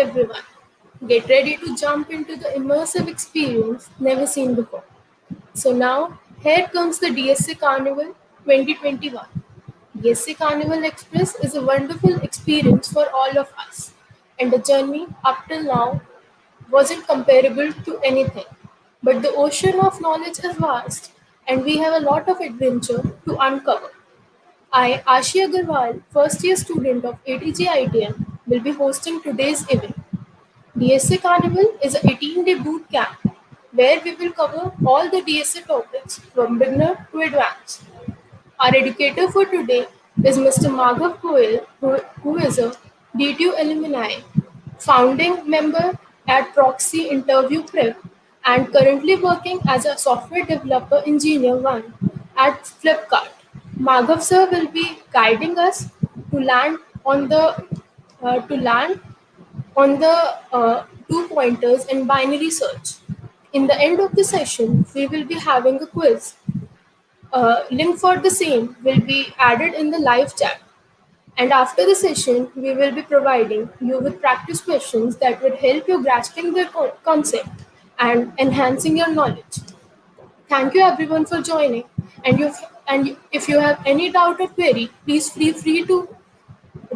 everyone. Get ready to jump into the immersive experience never seen before. So now, here comes the DSA Carnival 2021. DSA Carnival Express is a wonderful experience for all of us, and the journey up till now wasn't comparable to anything. But the ocean of knowledge is vast, and we have a lot of adventure to uncover. I, Ashi Agarwal, first year student of ATG ITM, will be hosting today's event. DSA Carnival is an 18-day boot camp where we will cover all the DSA topics from beginner to advanced. Our educator for today is Mr. Maghav Goel, who is a DTU alumni, founding member at Proxy Interview Prep, and currently working as a software developer engineer 1 at Flipkart. Maghav sir will be guiding us to land on the two pointers and binary search. In the end of the session, we will be having a quiz. Link for the same will be added in the live chat. And after the session, we will be providing you with practice questions that will help you grasping the concept and enhancing your knowledge. Thank you everyone for joining. And if you have any doubt or query, please feel free to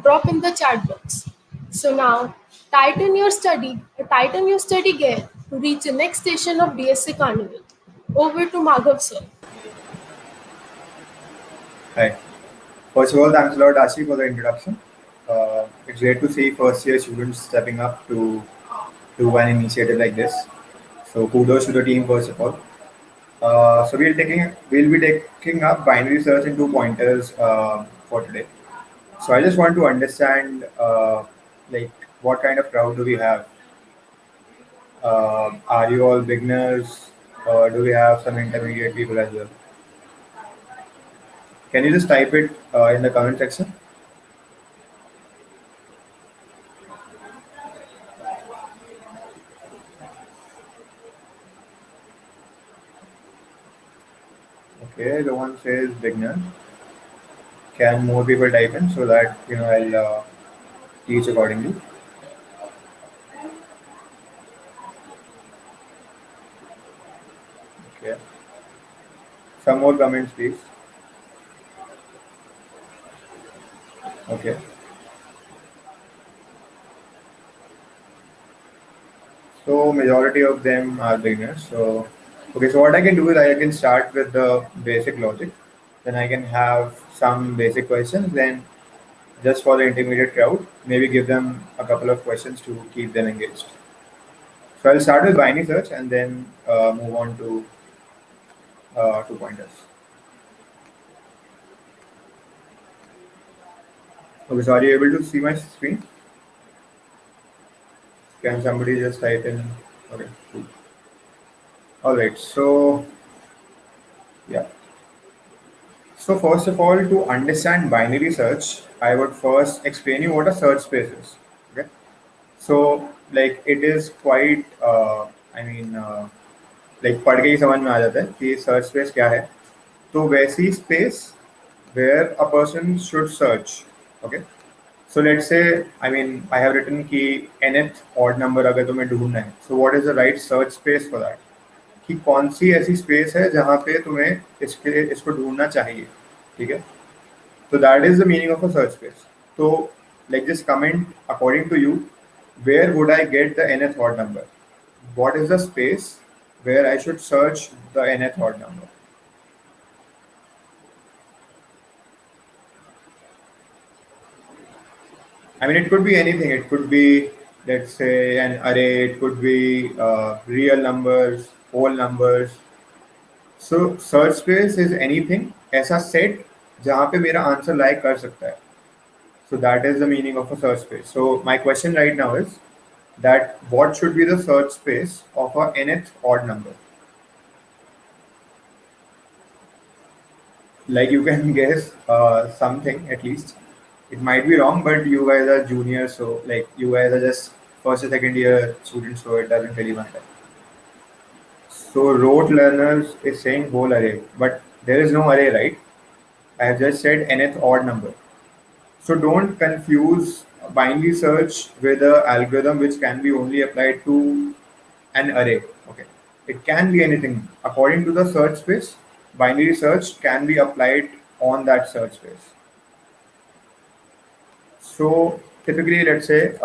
drop in the chat box. So now, tighten your study gear to reach the next station of DSA Carnival. Over to Maghav sir. Hi. First of all, thanks a lot, Ashi, for the introduction. It's great to see first-year students stepping up to do an initiative like this. So kudos to the team, first of all. So we'll be taking up binary search and 2 pointers for today. So I just want to understand like what kind of crowd do we have? Are you all beginners, or do we have some intermediate people as well? Can you just type it in the comment section? Okay, the one says beginner. Can more people type in so that I'll teach accordingly? Okay. Some more comments, please. Okay. So majority of them are beginners. So okay, so what I can do is I can start with the basic logic. Then I can have some basic questions. Then just for the intermediate crowd, maybe give them a couple of questions to keep them engaged. So I'll start with binary search and then move on to 2 pointers. Okay, so are you able to see my screen? Can somebody just type in? Okay, cool. All right, so yeah. So first of all, to understand binary search, I would first explain you what a search space is. Okay, so like it is quite, like पढ़ के ही समझ में आ जाता है कि search space क्या है. तो वैसी space where a person should search. Okay, so let's say I have written कि nth odd number अगर तुम्हें ढूंढना है. So what is the right search space for that? कि कौन सी ऐसी स्पेस है जहाँ पे तुम्हें इसको ढूंढना चाहिए. ठीक है, तो that is the meaning of a search space. तो like this comment according to you, where would I get the nth odd number? What is the space where I should search the nth odd number? It could be anything. It could be, let's say, an array. It could be real numbers, whole numbers. So search space is anything ऐसा set जहाँ पे मेरा answer like कर सकता है. So that is the meaning of a search space. So my question right now is that what should be the search space of a nth odd number? Like you can guess something at least. It might be wrong, but you guys are juniors, so like you guys are just first or second year students, so it doesn't really matter. So rote learners is saying whole array, but there is no array, right? I have just said nth odd number. So don't confuse binary search with a algorithm which can be only applied to an array. Okay, it can be anything according to the search space. Binary search can be applied on that search space. So typically, let's say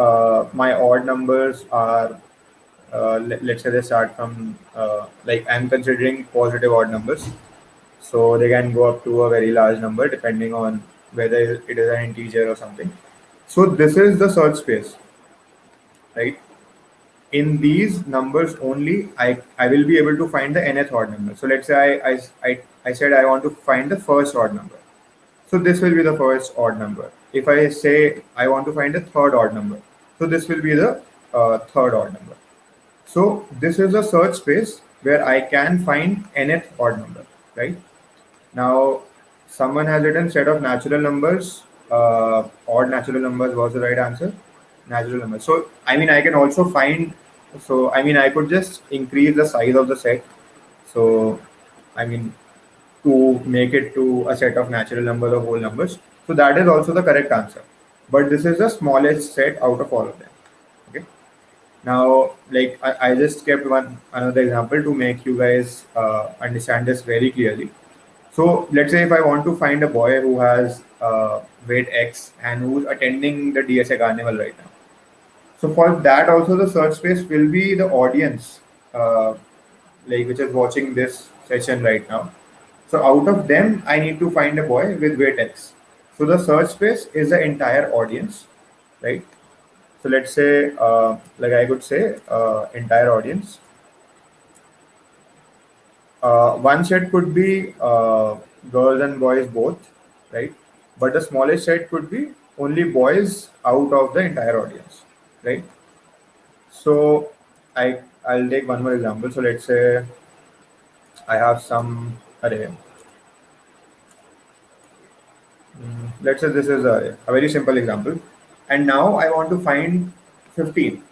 my odd numbers are, let's say they start from, like I'm considering positive odd numbers. So they can go up to a very large number depending on whether it is an integer or something. So this is the search space, right? In these numbers only, I will be able to find the nth odd number. So let's say I said I want to find the first odd number. So this will be the first odd number. If I say I want to find a third odd number, so this will be the third odd number. So this is a search space where I can find nth odd number, right? Now, someone has written set of natural numbers. Odd natural numbers was the right answer. Natural numbers. So I mean, I can also find. So I mean, I could just increase the size of the set. So I mean, to make it to a set of natural numbers or whole numbers. So that is also the correct answer. But this is the smallest set out of all of them. Okay. Now, like I just kept one another example to make you guys understand this very clearly. So let's say if I want to find a boy who has weight X and who's attending the DSA carnival right now. So for that also the search space will be the audience, like which is watching this session right now. So out of them, I need to find a boy with weight X. So the search space is the entire audience, right? So let's say, like I could say, entire audience. One set could be girls and boys both, right? But the smallest set could be only boys out of the entire audience, right? So I'll take one more example. So let's say I have some array. Let's say this is a very simple example, and now I want to find 15.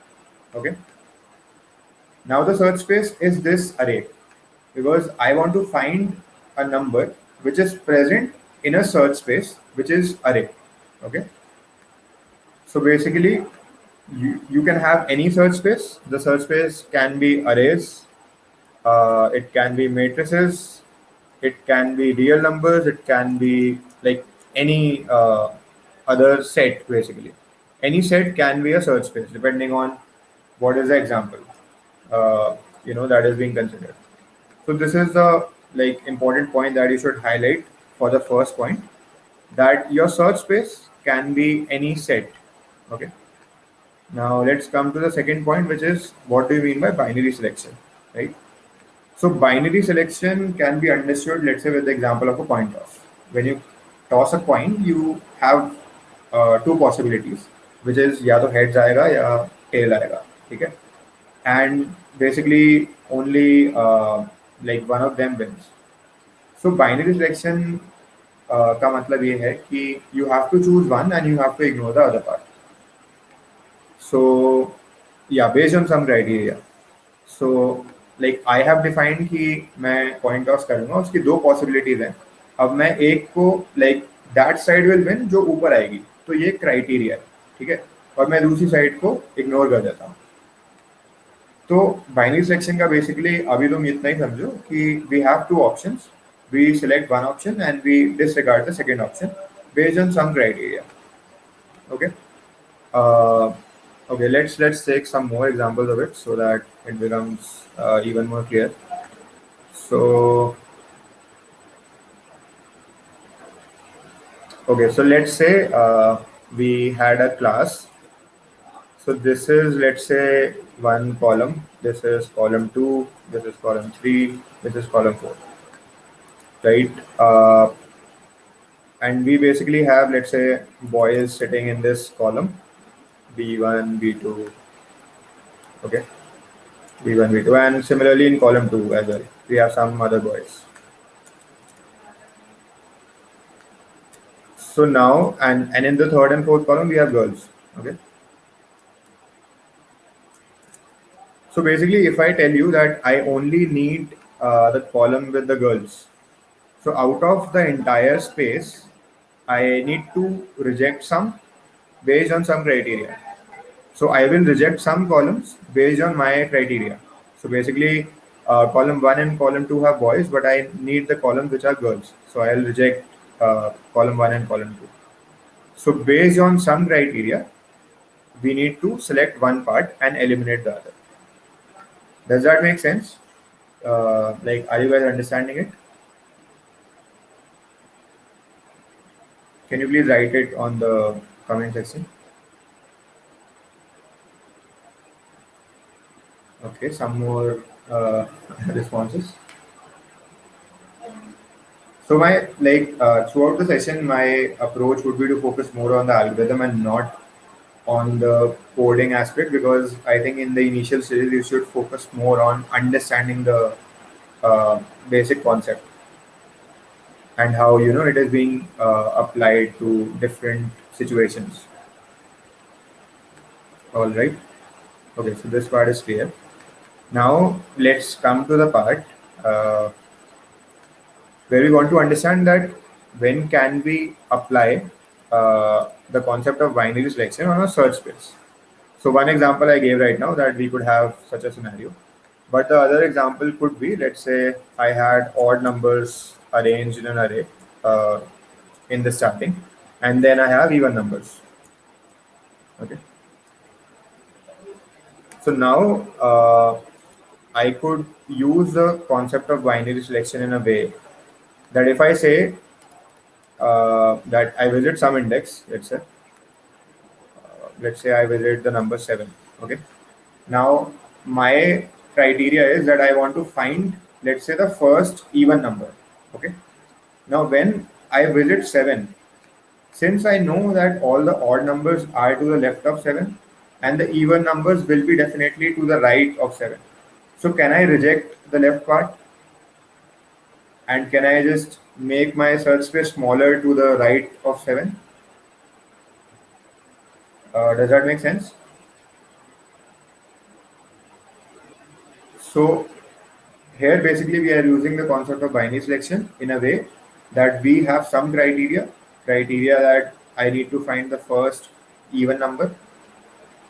Okay. Now the search space is this array because I want to find a number which is present in a search space which is array. Okay. So basically, you can have any search space. The search space can be arrays, it can be matrices, it can be real numbers, it can be like any other set basically. Any set can be a search space depending on what is the example that is being considered. So this is the like important point that you should highlight for the first point, that your search space can be any set. Okay. Now let's come to the second point, which is what do you mean by binary selection, right? So binary selection can be understood, let's say, with the example of a coin toss. When you toss a coin, you have two possibilities, which is या तो heads आएगा या tail आएगा, ठीक है? And basically only like one of them wins. So binary selection का मतलब ये है कि you have to choose one and you have to ignore the other part. So yeah, based on some criteria. So like I have defined कि मैं coin toss करूँगा, उसकी दो possibilities हैं. अब मैं एक को like that side will win जो ऊपर आएगी, तो ये criteria है, ठीक है? और मैं दूसरी साइड को ignore कर देता हूँ. तो बाइनरी सिलेक्शन का बेसिकली अभी तुम इतना ही समझो कि we have two options, we select one option and we disregard the second option based on some criteria. Okay. Okay, let's take some more examples of it so that it becomes even more clear. So okay, so let's say we had a class. So this is, let's say, one column. This is column 2. This is column 3. This is column 4. Right? And we basically have, let's say, boys sitting in this column, B1, B2. Okay, B1, B2, and similarly in column 2 as well, we have some other boys. So now, and in the third and fourth column, we have girls. Okay. So basically, if I tell you that I only need the column with the girls, so out of the entire space, I need to reject some based on some criteria. So I will reject some columns based on my criteria. So basically, column 1 and column 2 have boys, but I need the columns which are girls. So I'll reject column 1 and column 2. So based on some criteria, we need to select one part and eliminate the other. Does that make sense? Like, are you guys understanding it? Can you please write it on the comment section? Okay, some more responses. So my throughout the session, my approach would be to focus more on the algorithm and not on the coding aspect, because I think in the initial stages you should focus more on understanding the basic concept and how it is being applied to different situations. All right. Okay, so this part is clear. Now let's come to the part uh, where we want to understand that when can we apply the concept of binary selection on a search space. So one example I gave right now, that we could have such a scenario, but the other example could be, let's say I had odd numbers arranged in an array uh, in the starting, and then I have even numbers. Okay, so now I could use the concept of binary selection in a way that if I say that I visit some index, let's say I visit the number 7. Okay, now my criteria is that I want to find, let's say, the first even number. Okay, now when I visit 7, since I know that all the odd numbers are to the left of 7 and the even numbers will be definitely to the right of 7, so can I reject the left part and can I just make my search space smaller to the right of 7? Does that make sense? So here basically we are using the concept of binary selection in a way that we have some criteria that I need to find the first even number,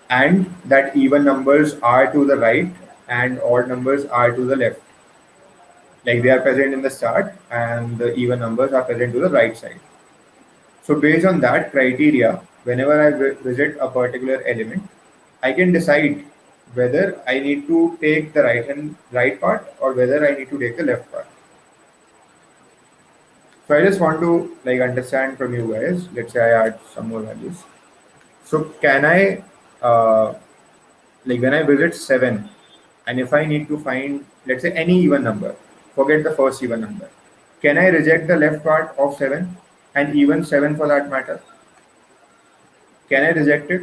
and that even numbers are to the right and odd numbers are to the left. Like they are present in the start and the even numbers are present to the right side. So based on that criteria, whenever I visit a particular element, I can decide whether I need to take the right part or whether I need to take the left part. So I just want to understand from you guys. Let's say I add some more values. So can I when I visit 7, and if I need to find, let's say, any even number, forget the first even number, can I reject the left part of 7 and even 7 for that matter? Can I reject it?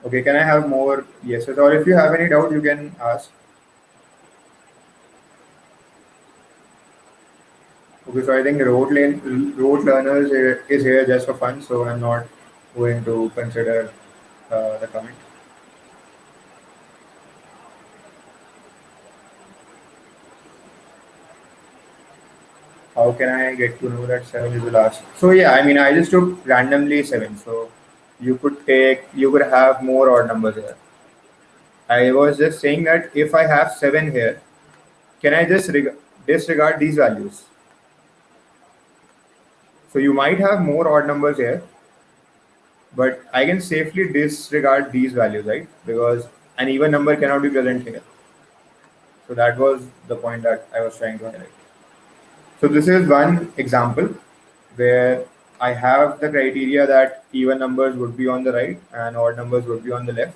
Okay, can I have more yeses? Or if you have any doubt, you can ask. Okay, so I think rote learners is here just for fun, so I'm not going to consider the comment. How can I get to know that 7 is the last? So yeah, I mean, I just took randomly 7. So you could have more odd numbers here. I was just saying that if I have 7 here, can I just disregard these values? So you might have more odd numbers here, but I can safely disregard these values, right? Because an even number cannot be present here. So that was the point that I was trying to highlight. So this is one example where I have the criteria that even numbers would be on the right and odd numbers would be on the left.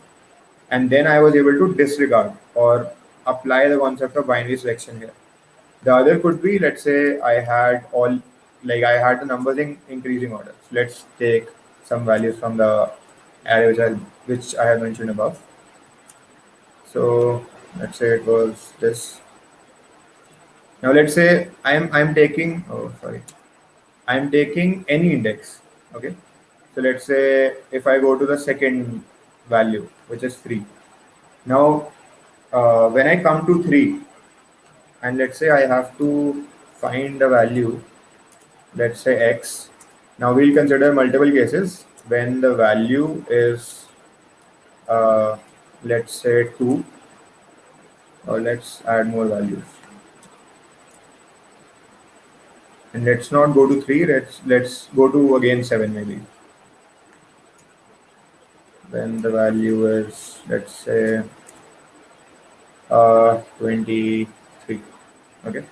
And then I was able to disregard or apply the concept of binary selection here. The other could be, let's say I had the numbers in increasing order. So let's take some values from the array which I have mentioned above. So let's say it was this. Now let's say I'm taking I'm taking any index. Okay. So let's say if I go to the second value, which is 3. Now when I come to 3, and let's say I have to find a value, let's say x. Now we'll consider multiple cases when the value is, uh, let's say 2, or let's add more values. And let's not go to 3, let's go to again 7 maybe. Then the value is, let's say, 23. Okay,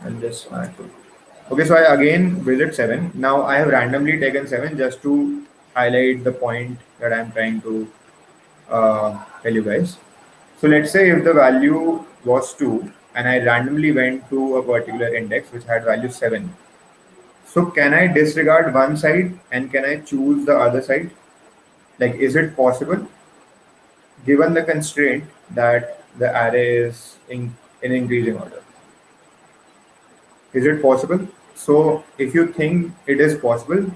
and this add 2. Okay, so I again visit 7. Now I have randomly taken 7 just to highlight the point that I'm trying to tell you guys. So let's say if the value was 2 and I randomly went to a particular index which had value 7. So can I disregard one side and can I choose the other side? Like, is it possible given the constraint that the array is in increasing order? Is it possible? So if you think it is possible,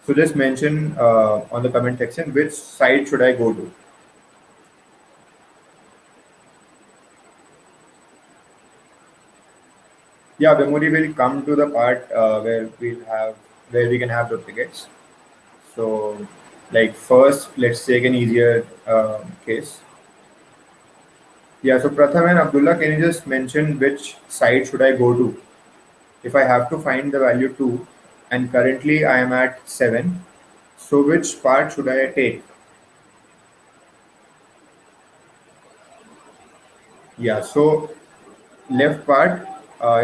so just mention on the comment section which side should I go to. Yeah, Vimuri will come to the part where we can have duplicates. So, like first, let's take an easier case. Yeah, so Pratham and Abdullah, can you just mention which side should I go to? If I have to find the value 2 and currently I am at 7, so which part should I take? Yeah, so left part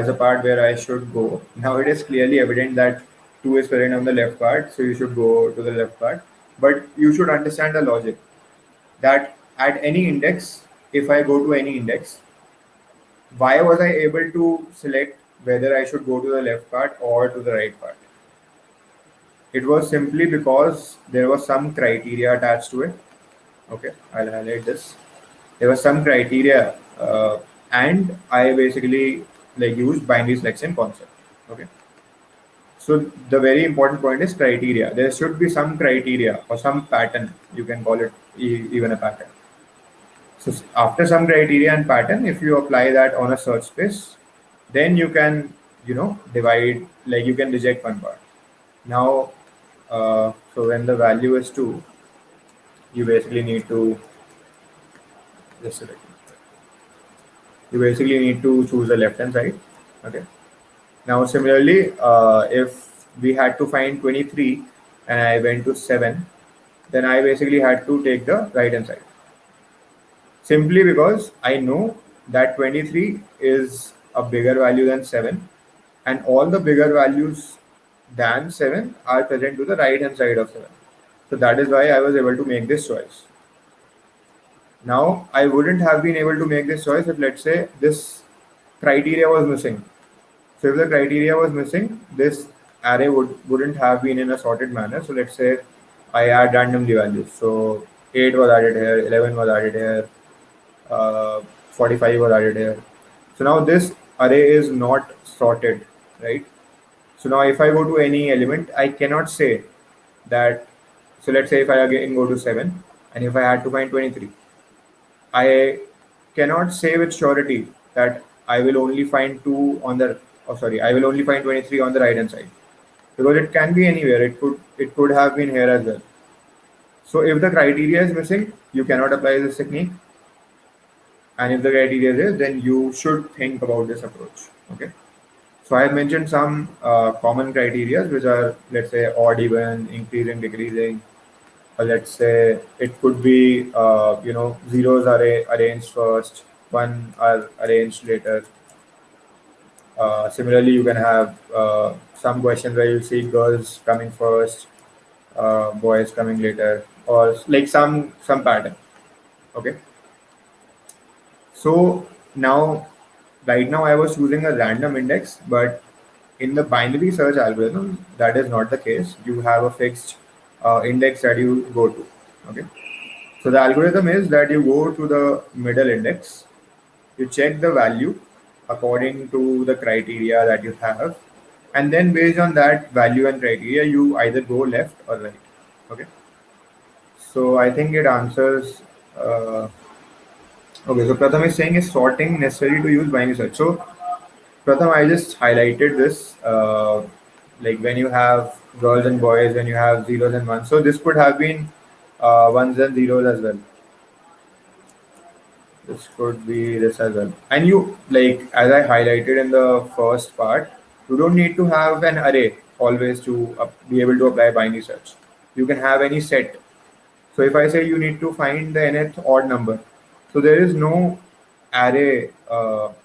is a part where I should go. Now it is clearly evident that 2 is present on the left part, so you should go to the left part. But you should understand the logic that at any index, if I go to any index, why was I able to select whether I should go to the left part or to the right part? It was simply because there was some criteria attached to it. Okay, I'll highlight this. There was some criteria, and I basically like used binary selection concept. Okay, so the very important point is criteria. There should be some criteria or some pattern. You can call it even a pattern. So after some criteria and pattern, if you apply that on a search space, then you can, divide, like you can reject one part. Now, so when the value is 2, you basically need to just select. You basically need to choose the left hand side. Okay. Now, similarly, if we had to find 23 and I went to 7, then I basically had to take the right hand side. Simply because I know that 23 is a bigger value than 7, and all the bigger values than 7 are present to the right hand side of 7. So that is why I was able to make this choice. Now, I wouldn't have been able to make this choice if, let's say, this criteria was missing. So if the criteria was missing, this array wouldn't have been in a sorted manner. So let's say I add randomly values. So 8 was added here, 11 was added here, 45 was added here. So now this array is not sorted, right? So now if I go to any element, I cannot say that. So let's say if I again go to 7 and if I had to find 23, I cannot say with surety that I will only find 2 on the, oh sorry, I will only find 23 on the right hand side, because it can be anywhere. It could have been here as well. So if the criteria is missing, you cannot apply this technique. And if the criteria is there, then you should think about this approach. Okay. So I have mentioned some common criteria, which are, let's say, odd even, increasing, decreasing. Or let's say it could be, zeros are arranged first, one are arranged later. Similarly, you can have some questions where you see girls coming first, boys coming later, or like some pattern. Okay. So now, right now I was choosing a random index, but in the binary search algorithm, that is not the case. You have a fixed index that you go to. Okay. So the algorithm is that you go to the middle index, you check the value according to the criteria that you have, and then based on that value and criteria, you either go left or right. Okay. So I think it answers Uh, okay, so Pratham is saying is sorting necessary to use binary search. So Pratham, I just highlighted this, like when you have girls and boys, when you have zeros and ones. So this could have been ones and zeros as well. This could be this as well. And you, like, as I highlighted in the first part, you don't need to have an array always to be able to apply binary search. You can have any set. So if I say you need to find the nth odd number, so there is no array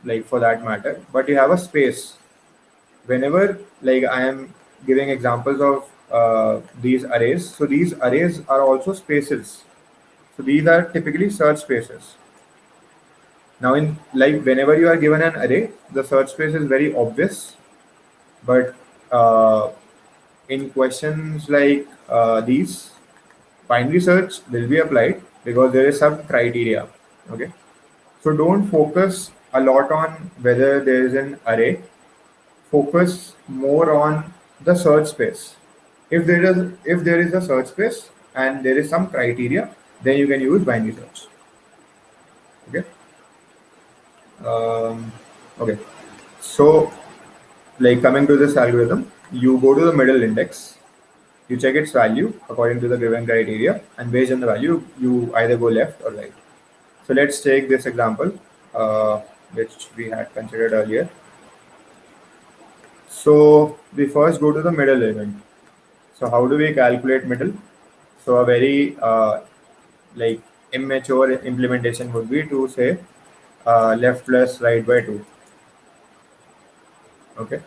like for that matter, but you have a space. Whenever like I am giving examples of these arrays, so these arrays are also spaces. So these are typically search spaces. Now, in like whenever you are given an array, the search space is very obvious, but in questions like these, binary search will be applied because there is some criteria. Okay, so don't focus a lot on whether there is an array. Focus more on the search space. If there is a search space and there is some criteria, then you can use binary search. Okay. Um, okay. So, like coming to this algorithm, you go to the middle index, you check its value according to the given criteria, and based on the value, you either go left or right. So let's take this example, which we had considered earlier. So we first go to the middle element. So how do we calculate middle? So a very like immature implementation would be to say left plus right by 2. Okay.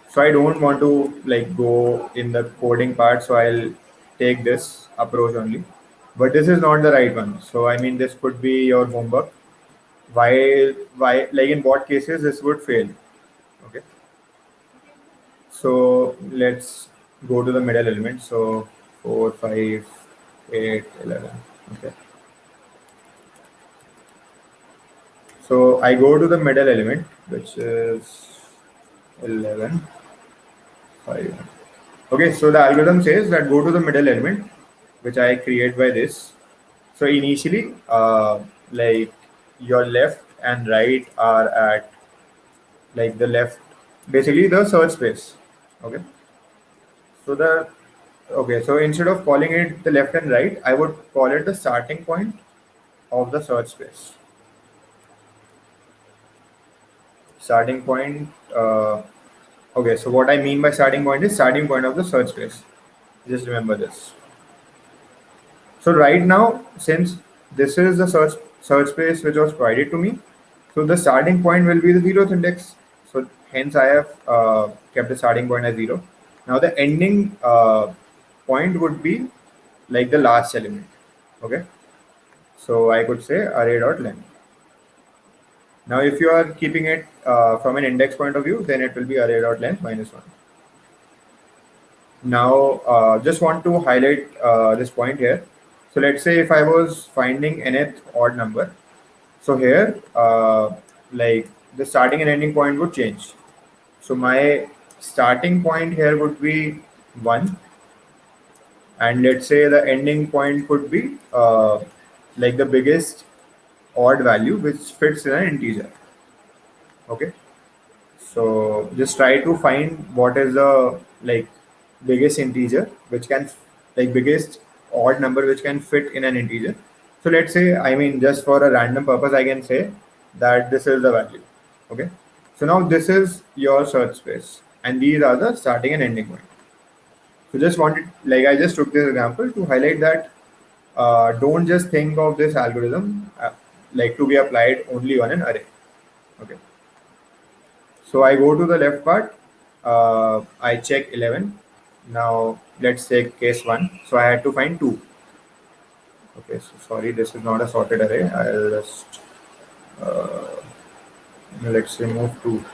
So I don't want to like go in the coding part, so I'll take this approach only. But this is not the right one. So I mean, this could be your homework. Why like in what cases this would fail? Okay. So let's go to the middle element. So 4, 5, 8, 11. Okay. So I go to the middle element, which is 11, 5. Okay, so the algorithm says that go to the middle element, which I create by this. So initially, like your left and right are at like the left, basically the search space. Okay, so the okay, so instead of calling it the left and right, I would call it the starting point of the search space. Starting point. Okay, so what I mean by starting point is starting point of the search space. Just remember this. So right now, since this is the search space which was provided to me, so the starting point will be the zeroth index. So hence I have kept the starting point as 0. Now the ending point would be like the last element. Okay. So I could say array dot length. Now if you are keeping it from an index point of view, then it will be array dot length minus 1. Now, just want to highlight this point here. So let's say if I was finding nth odd number, so here, like the starting and ending point would change. So my starting point here would be 1, and let's say the ending point could be like the biggest odd value which fits in an integer. Okay. So just try to find what is the like biggest integer which can like biggest odd number which can fit in an integer. So let's say I mean just for a random purpose I can say that this is the value. Okay. So now this is your search space and these are the starting and ending point. So just wanted like I just took this example to highlight that don't just think of this algorithm like to be applied only on an array. Okay. So I go to the left part. I check 11. Now let's take case 1. So I had to find 2. Okay, so sorry, this is not a sorted array. I'll just uh, let's remove 2.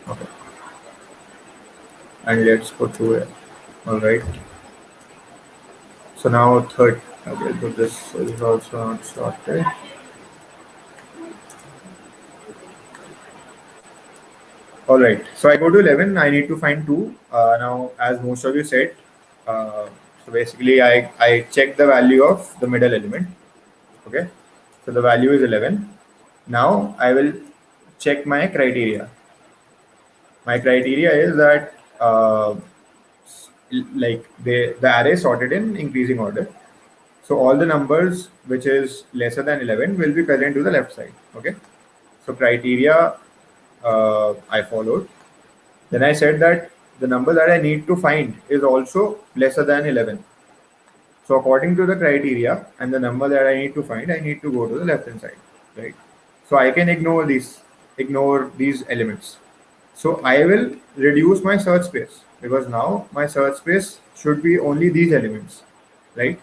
Okay, and let's put 2 here. All right. So now third. Okay, so this is also not sorted. All right. So I go to 11. I need to find 2. Now, as most of you said, uh, So basically, I check the value of the middle element. Okay, so the value is 11. Now I will check my criteria. My criteria is that like the array is sorted in increasing order. So all the numbers which is lesser than 11 will be present to the left side. Okay. So criteria I followed. Then I said that the number that I need to find is also lesser than 11. So according to the criteria and the number that I need to find, I need to go to the left hand side, right? So I can ignore these elements. So I will reduce my search space because now my search space should be only these elements, right?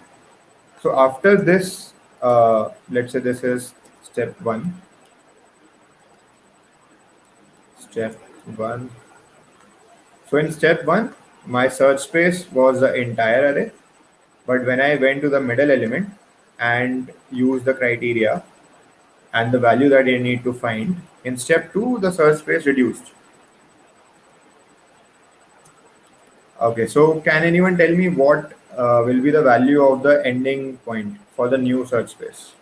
So after this, let's say this is step one. Step one. So in step one, my search space was the entire array. But when I went to the middle element and used the criteria and the value that I need to find, in step two, the search space reduced. Okay, so can anyone tell me what will be the value of the ending point for the new search space?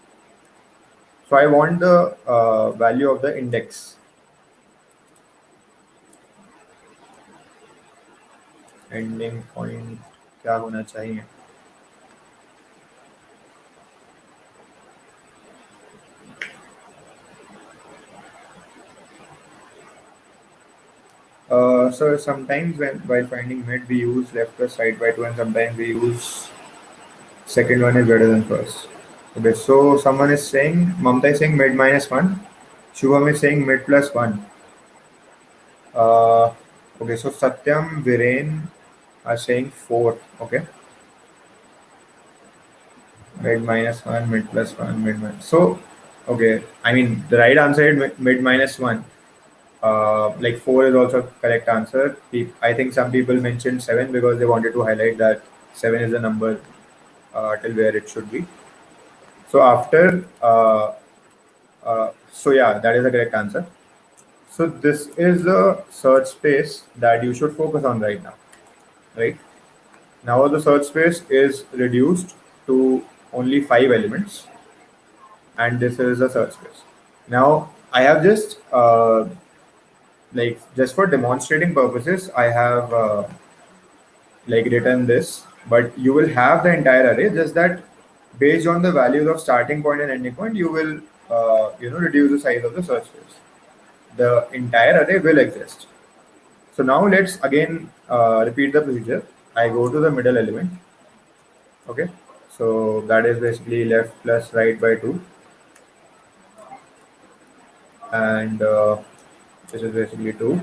So I want the value of the index. Ending point क्या होना चाहिए? So sometimes while finding mid we use left plus right by two, and sometimes we use second one is better than first. Okay, so someone is saying, Mamta is saying mid minus one, Shubham is saying mid plus one. Uh, okay, so Satyam, Viren are saying four. Okay, mid minus one, mid plus one, mid minus. So, okay, I mean the right answer is mid minus one. Like four is also correct answer. I think some people mentioned seven because they wanted to highlight that seven is the number till where it should be. So after, so yeah, that is the correct answer. So this is the search space that you should focus on right now, right? Now the search space is reduced to only five elements, and this is the search space. Now I have just like just for demonstrating purposes, I have like written this, but you will have the entire array. Just that based on the values of starting point and ending point, you will reduce the size of the search space. The entire array will exist. So now let's again repeat the procedure. I go to the middle element. Okay, so that is basically left plus right by two, and this is basically two.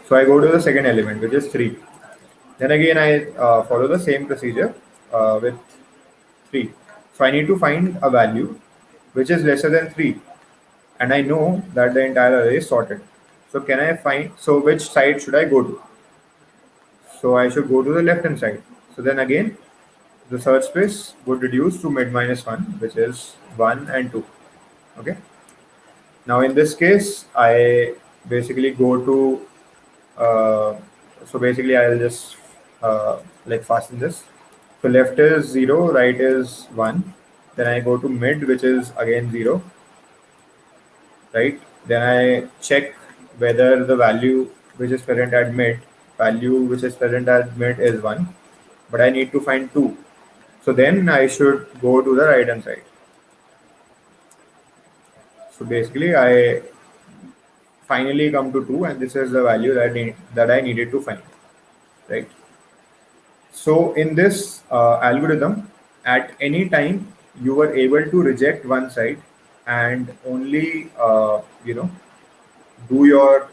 So I go to the second element, which is three. Then again I follow the same procedure with three. So I need to find a value which is lesser than three, and I know that the entire array is sorted. So can I find? So which side should I go to? So I should go to the left hand side. So then again, the search space would reduce to mid minus one, which is one and two. Okay. Now in this case, I basically go to. So basically, I'll just like fasten this. So left is zero, right is one. Then I go to mid, which is again zero, right? Then I check whether the value which is present at mid, value which is present at mid is one, but I need to find two. So then I should go to the right hand side. So basically, I finally come to two, and this is the value that I needed to find, right? So in this algorithm, at any time you were able to reject one side and only do your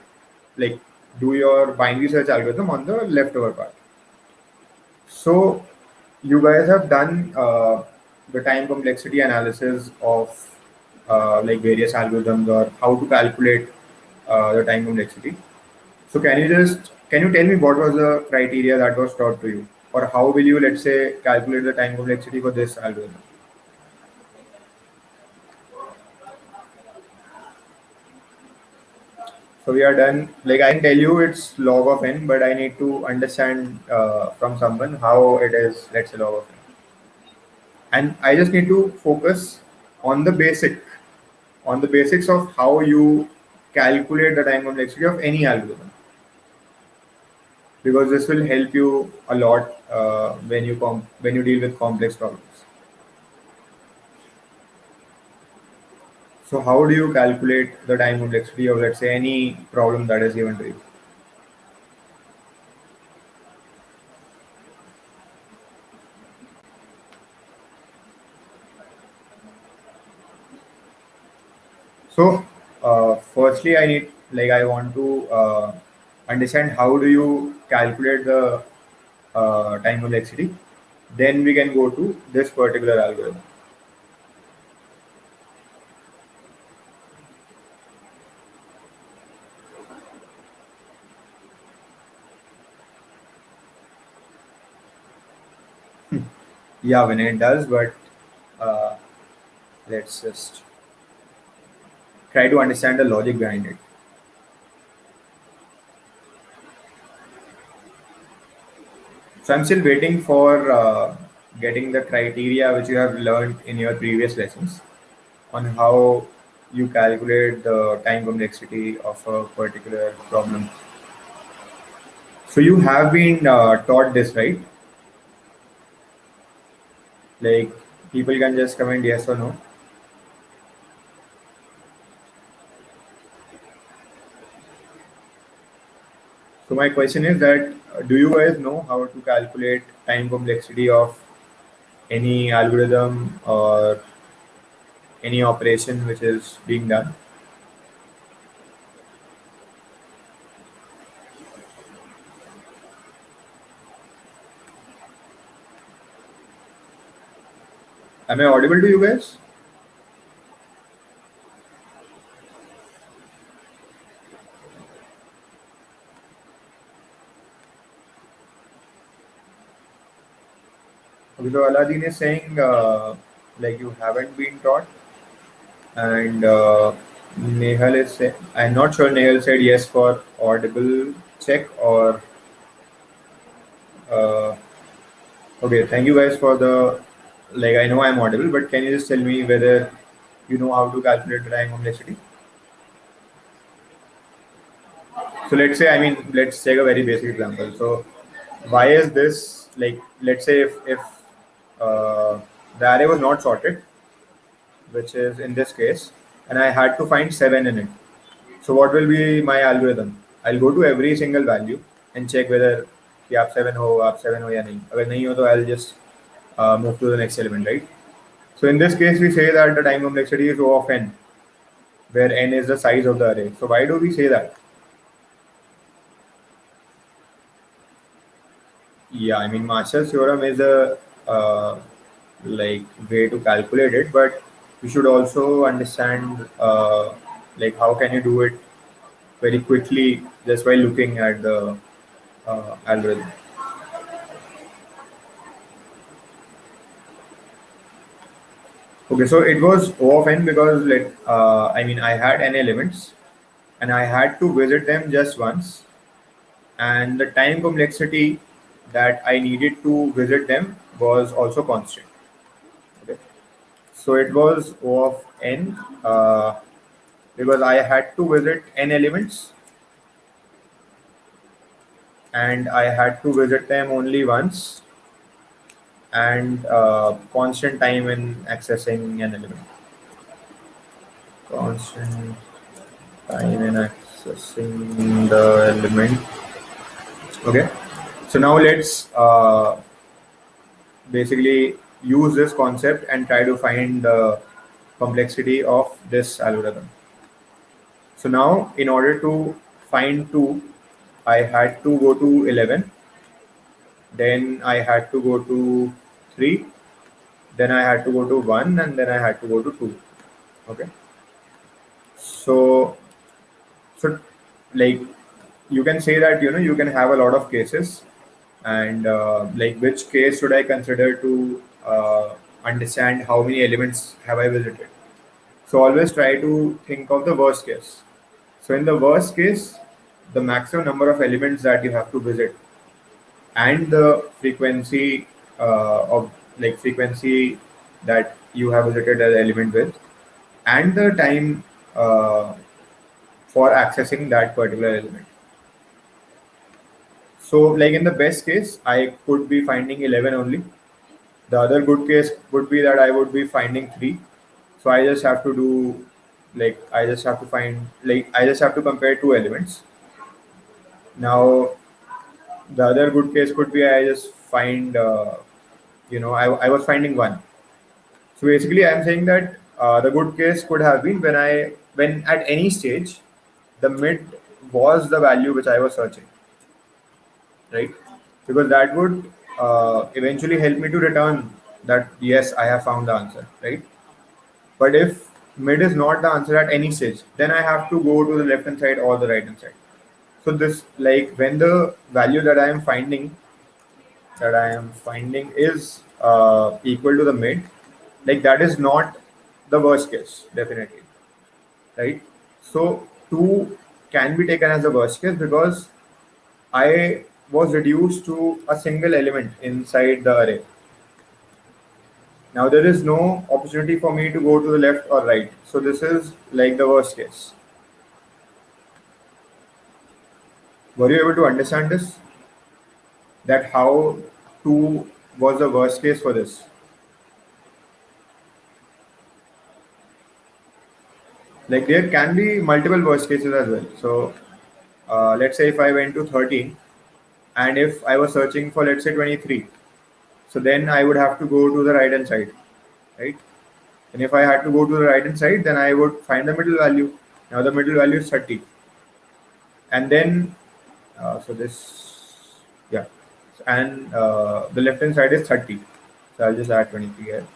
like do your binary search algorithm on the leftover part. So you guys have done the time complexity analysis of like various algorithms or how to calculate the time complexity. So can you tell me what was the criteria that was taught to you, or how will you, let's say, calculate the time complexity for this algorithm? So we are done. Like I can tell you it's log of n, but I need to understand from someone how it is, let's say, log of n. And I just need to focus on the basics of how you calculate the time complexity of any algorithm, because this will help you a lot when you deal with complex problems. So how do you calculate the time complexity of, let's say, any problem that is given to you? So, firstly, I want to understand how do you calculate the time complexity. Then we can go to this particular algorithm. Yeah, when it does, but uh, let's just try to understand the logic behind it. So I'm still waiting for getting the criteria which you have learned in your previous lessons on how you calculate the time complexity of a particular problem. So you have been taught this, right? Like people can just comment yes or no. So my question is that do you guys know how to calculate time complexity of any algorithm or any operation which is being done? Am I audible to you guys? Okay, so Aladdin is saying like you haven't been taught, and Nehal is saying, I'm not sure. Nehal said yes for audible check or uh, okay. Thank you guys for the, like. I know I'm audible, but can you just tell me whether you know how to calculate the time complexity? So let's say, I mean, let's take a very basic example. So why is this like, let's say if the array was not sorted, which is in this case, and I had to find seven in it. So what will be my algorithm? I'll go to every single value and check whether कि आप seven हो आप seven हो या नहीं. अगर नहीं हो तो I'll just move to the next element, right? So in this case, we say that the time complexity is O of n, where n is the size of the array. So why do we say that? Yeah, I mean Marshalls theorem is a like way to calculate it, but you should also understand like how can you do it very quickly just by looking at the algorithm. Okay, so it was O of n because I mean I had n elements and I had to visit them just once, and the time complexity that I needed to visit them was also constant. Okay, so it was O of n because I had to visit n elements and I had to visit them only once, and constant time in accessing an element. Constant time in accessing the element. Okay, so now let's basically use this concept and try to find the complexity of this algorithm. So now in order to find 2, I had to go to 11, then I had to go to 3, then I had to go to 1, and then I had to go to 2. Okay, so so like you can say that you can have a lot of cases, and like which case should I consider to understand how many elements have I visited. So always try to think of the worst case. So in the worst case, the maximum number of elements that you have to visit and the frequency of like frequency that you have visited an element with and the time uh, for accessing that particular element. So like in the best case, I could be finding 11 only. The other good case would be that I would be finding 3. So I just have to do I just have to find I just have to compare two elements. Now the other good case could be I just find I was finding 1. So basically I'm saying that the good case could have been when at any stage the mid was the value which I was searching, right? Because that would eventually help me to return that yes, I have found the answer, right? But if mid is not the answer at any stage, then I have to go to the left hand side or the right hand side. So this like when the value that I am finding is equal to the mid, like that is not the worst case, definitely, right? So 2 can be taken as the worst case because I was reduced to a single element inside the array. Now there is no opportunity for me to go to the left or right. So this is like the worst case. Were you able to understand this? That how 2 was the worst case for this? Like there can be multiple worst cases as well. So let's say if I went to 13 and if I was searching for let's say 23, so then I would have to go to the right hand side, right? And if I had to go to the right hand side, then I would find the middle value. Now the middle value is 30, and then so this yeah, and the left hand side is 30. So I'll just add 23 here.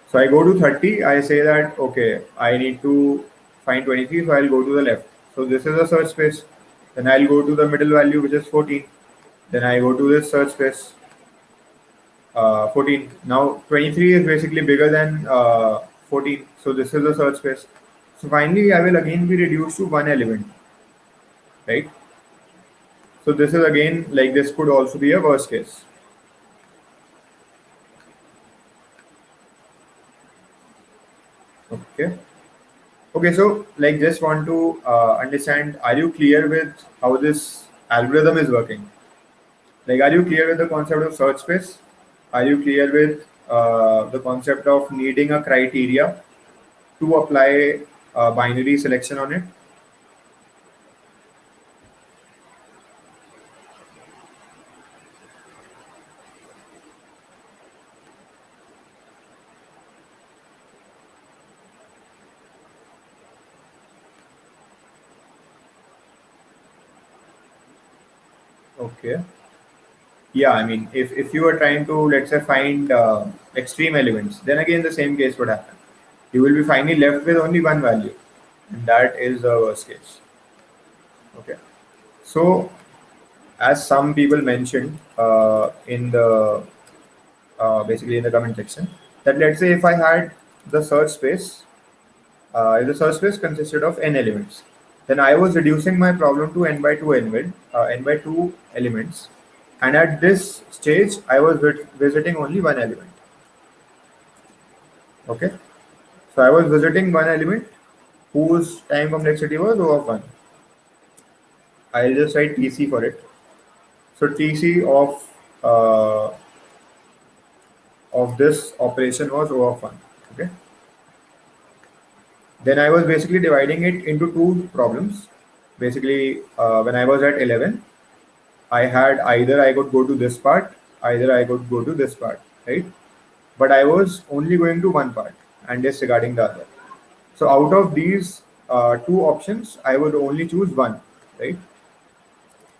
So I go to 30. I say that okay, I need to find 23, so I'll go to the left. So this is a search space. Then I'll go to the middle value, which is 14. Then I go to this search space, 14. Now 23 is basically bigger than 14. So this is the search space. So finally, I will again be reduced to one element, right? So this is again like this could also be a worst case. Okay. Okay. So like just want to understand. Are you clear with how this algorithm is working? Like, are you clear with the concept of search space? Are you clear with the concept of needing a criteria to apply binary selection on it? Okay. Yeah, I mean, if you are trying to, let's say, find extreme elements, then again the same case would happen. You will be finally left with only one value, and that is the worst case. Okay. So, as some people mentioned in the basically in the comment section, that let's say if I had the search space, if the search space consisted of n elements, then I was reducing my problem to n by 2 elements, and at this stage I was visiting only one element. Okay, so I was visiting one element whose time complexity was O of 1. I'll just write TC for it. So TC uh, of this operation was O of 1. Okay. Then I was basically dividing it into two problems. Basically, when I was at 11, I had either I could go to this part, either I could go to this part, right? But I was only going to one part and disregarding the other. So out of these two options, I would only choose one, right?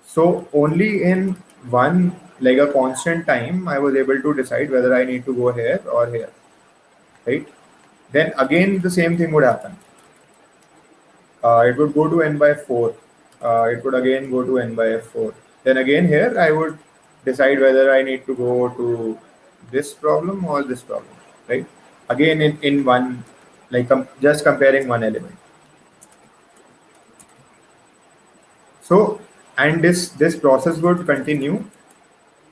So only in one, like a constant time, I was able to decide whether I need to go here or here, right? Then again, the same thing would happen. It would go to n by 4. It would again go to n by 4. Then again here, I would decide whether I need to go to this problem or this problem, right? Again in one, like just comparing one element. So, and this process would continue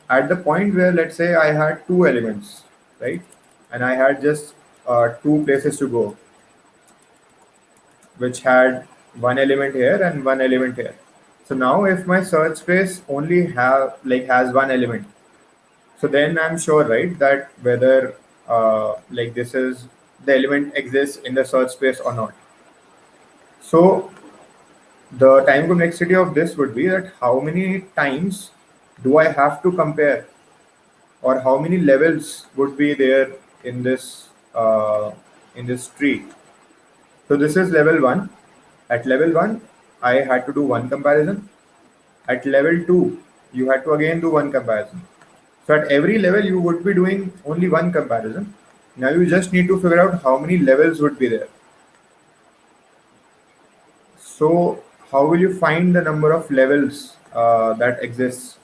at the point where, let's say, I had two elements, right? And I had just two places to go, which had one element here and one element here. So now if my search space only have like has one element, so then I'm sure, right, that whether like this is the element exists in the search space or not. So the time complexity of this would be that how many times do I have to compare, or how many levels would be there in this tree. So this is level one. At level one, I had to do one comparison. At level two, you had to again do one comparison. So at every level, you would be doing only one comparison. Now you just need to figure out how many levels would be there. So how will you find the number of levels that exists?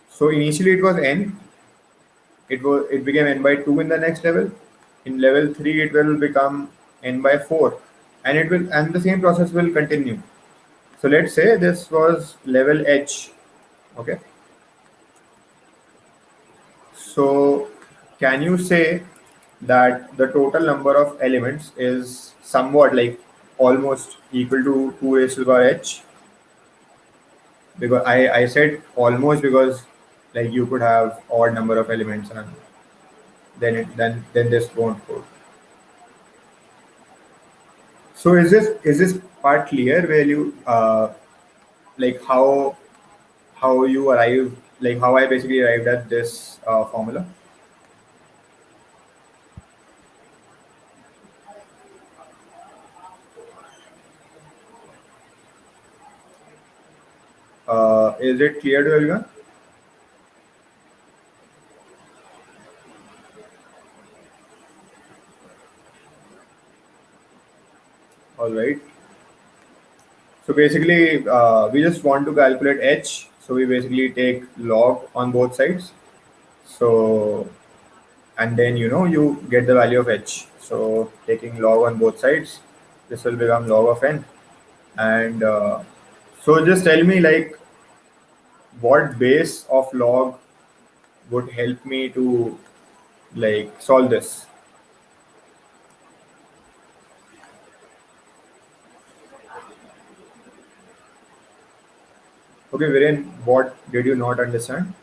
So initially it was n. It became n by 2 in the next level. In level 3, it will become n by 4, and the same process will continue. So let's say this was level h. Okay. So can you say that the total number of elements is somewhat like almost equal to 2 raised to the power h? Because I said almost because like you could have odd number of elements, and then this won't hold. So is this part clear where you like how you arrive, like how I basically arrived at this formula? Is it clear to everyone? All right. So basically, we just want to calculate h. So we basically take log on both sides. So and then you get the value of h. So taking log on both sides, this will become log of n. And so just tell me like what base of log would help me to like solve this. Okay, Viren, what did you not understand?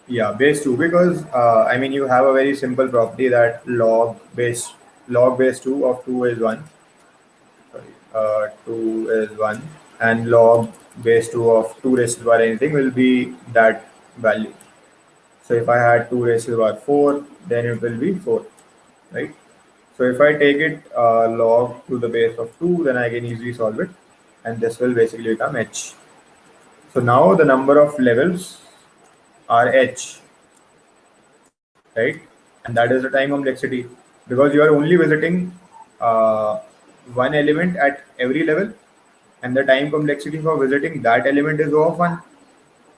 Yeah, base 2, because I mean you have a very simple property that log base 2 of 2 is 1. Sorry, 2 is 1, and log base 2 of 2 raised to the power anything will be that value. So if I had 2 raised to the power 4, then it will be 4, right? So if I take it log to the base of 2, then I can easily solve it, and this will basically become h. So now the number of levels are h, right? And that is the time complexity, because you are only visiting uh, one element at every level, and the time complexity for visiting that element is O of 1.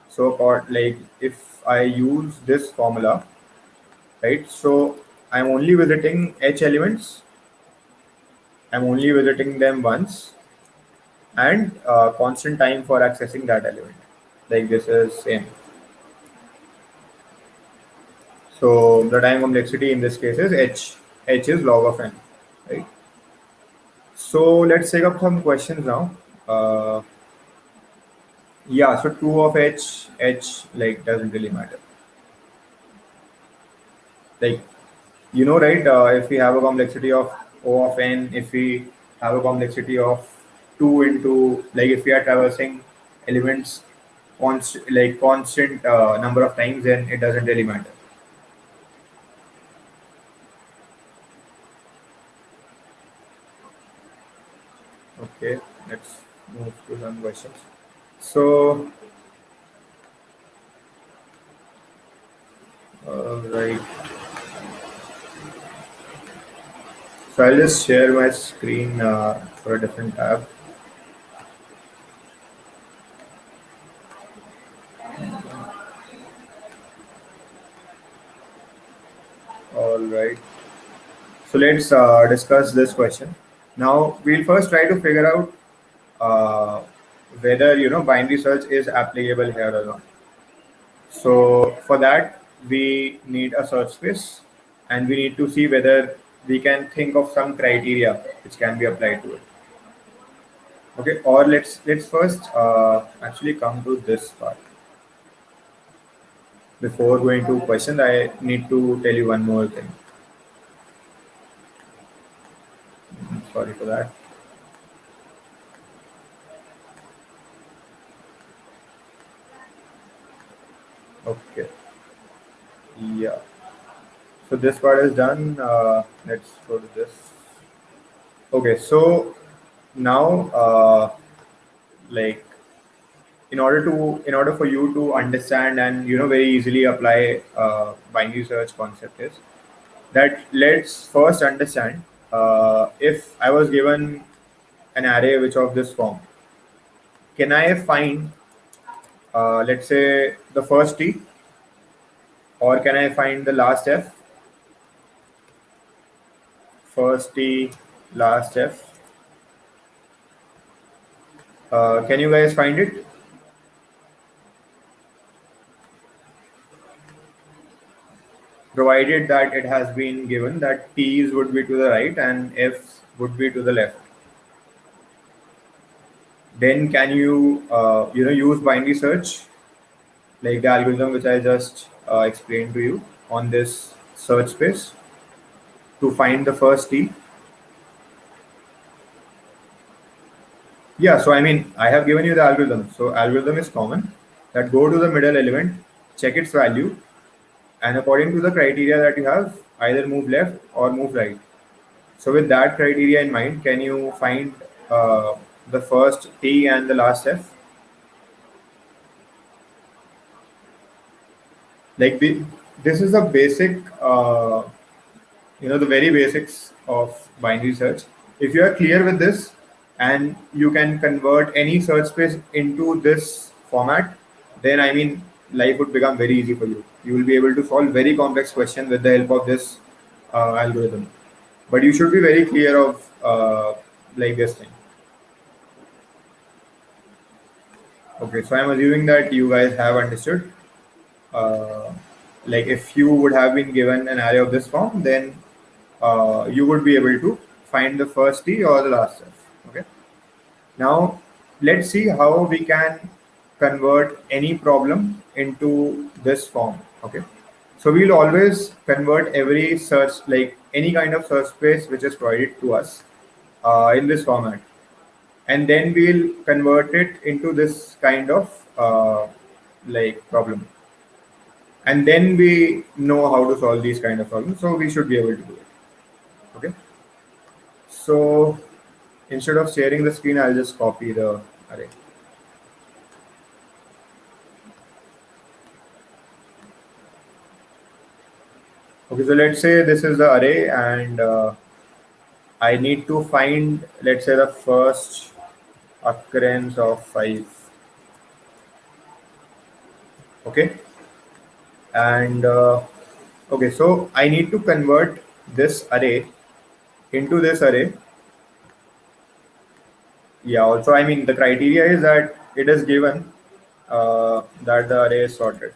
So like if I use this formula, right? So I'm only visiting h elements. I'm only visiting them once, and constant time for accessing that element. Like this is same. So the time complexity in this case is h. H is log of n, right? So let's take up some questions now. Uh, yeah, so 2 of h like doesn't really matter. Like right? If we have a complexity of O of n, if we have a complexity of 2 into, like if we are traversing elements constant number of times, then it doesn't really matter. Okay, let's move to some questions. So, right. So I'll just share my screen for a different tab. right. So let's discuss this question. Now we'll first try to figure out uh, whether binary search is applicable here or not. So for that we need a search space, and we need to see whether we can think of some criteria which can be applied to it. Okay, or let's first actually come to this part. Before going to question, I need to tell you one more thing. Sorry for that. Okay. Yeah. So this part is done. Let's go to this. Okay. So now, like, in order for you to understand and very easily apply binary search concept is that let's first understand if I was given an array which of this form, can I find let's say the first t, or can I find the last f? First t, last f. Can you guys find it? Provided that it has been given that t's would be to the right and f's would be to the left, then can you use binary search like the algorithm which I just explained to you on this search space to find the first t? Yeah, so I mean, I have given you the algorithm. So algorithm is common, that go to the middle element, check its value, and according to the criteria that you have, either move left or move right. So with that criteria in mind, can you find the first t and the last f? Like this is the basic, the very basics of binary search. If you are clear with this and you can convert any search space into this format, then I mean life would become very easy for you. You will be able to solve very complex questions with the help of this algorithm. But you should be very clear of like this thing. Okay, so I'm assuming that you guys have understood. Uh, like if you would have been given an array of this form, then you would be able to find the first t or the last f. Okay. Now let's see how we can convert any problem into this form. Okay. So we'll always convert every search, like any kind of search space which is provided to us in this format, and then we'll convert it into this kind of like problem, and then we know how to solve these kind of problems, so we should be able to do it. Okay. So instead of sharing the screen, I'll just copy the array. Okay, so let's say this is the array, and I need to find, let's say, the first occurrence of 5. Okay. And okay, so I need to convert this array into this array. Yeah, also, I mean, the criteria is that it is given that the array is sorted.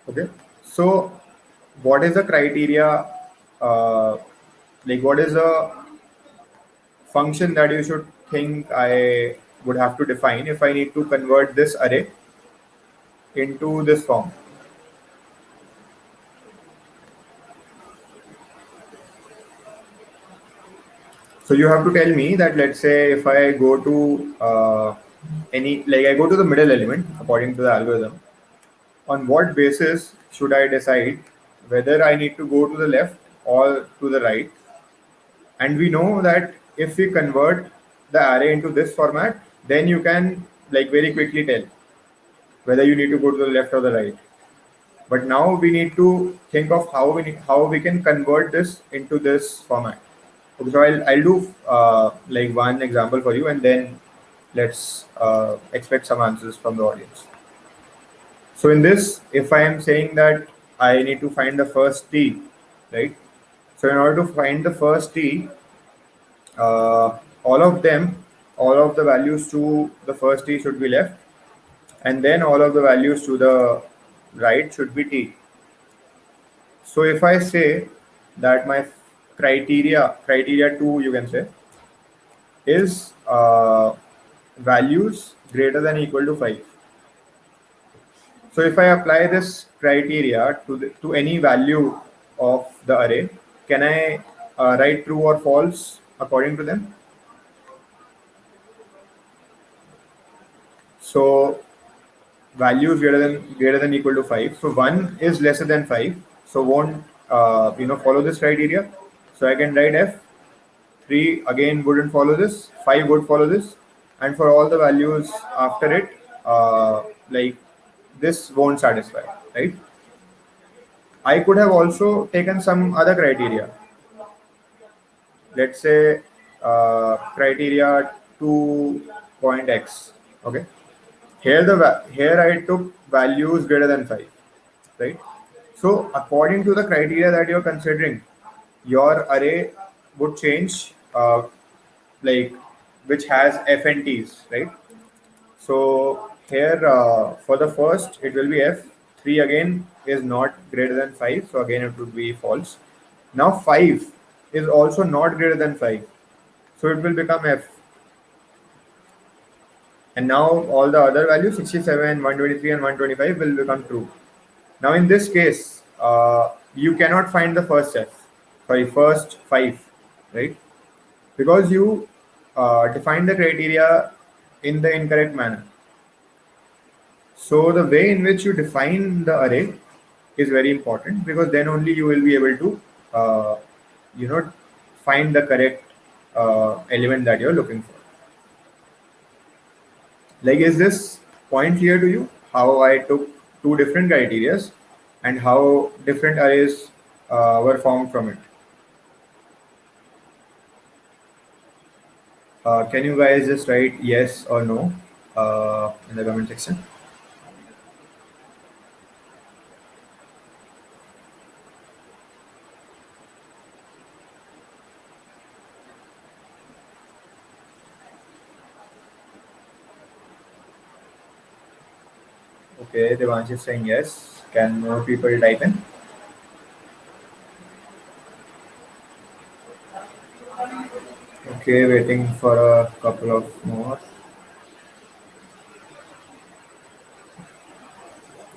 Okay, so what is the criteria? Uh, like, what is the function that you should think I would have to define if I need to convert this array into this form? So you have to tell me that, let's say, if I go to I go to the middle element according to the algorithm, on what basis should I decide whether I need to go to the left or to the right? And we know that if we convert the array into this format, then you can like very quickly tell whether you need to go to the left or the right. But now we need to think of how we can convert this into this format. Okay, so I'll do like one example for you, and then let's expect some answers from the audience. So in this, if I am saying that I need to find the first t, right? So in order to find the first t, all of them, all of the values to the first t should be left, and then all of the values to the right should be t. So if I say that my criteria 2, you can say, is values greater than equal to 5. So if I apply this criteria to any value of the array, can I write true or false according to them? So values greater than equal to 5. So 1 is lesser than 5. So won't follow this criteria. So I can write f. 3 again wouldn't follow this. 5 would follow this. And for all the values after it, like this won't satisfy, right? I could have also taken some other criteria. Let's say criteria 2.x. Okay. Here I took values greater than 5, right? So according to the criteria that you're considering, your array would change, like which has f and t's, right? So here for the first it will be f. 3 again is not greater than 5, so again it would be false. Now 5 is also not greater than 5, so it will become f. And now all the other values 67, 123 and 125 will become true. Now in this case, you cannot find the first 5, right? Because you defined the criteria in the incorrect manner. So the way in which you define the array is very important, because then only you will be able to, you know, find the correct element that you're looking for. Like, is this point clear to you? How I took two different criterias and how different arrays were formed from it. Can you guys just write yes or no in the comment section? Okay, Devansh is saying yes. Can more people type in? Okay, waiting for a couple of more.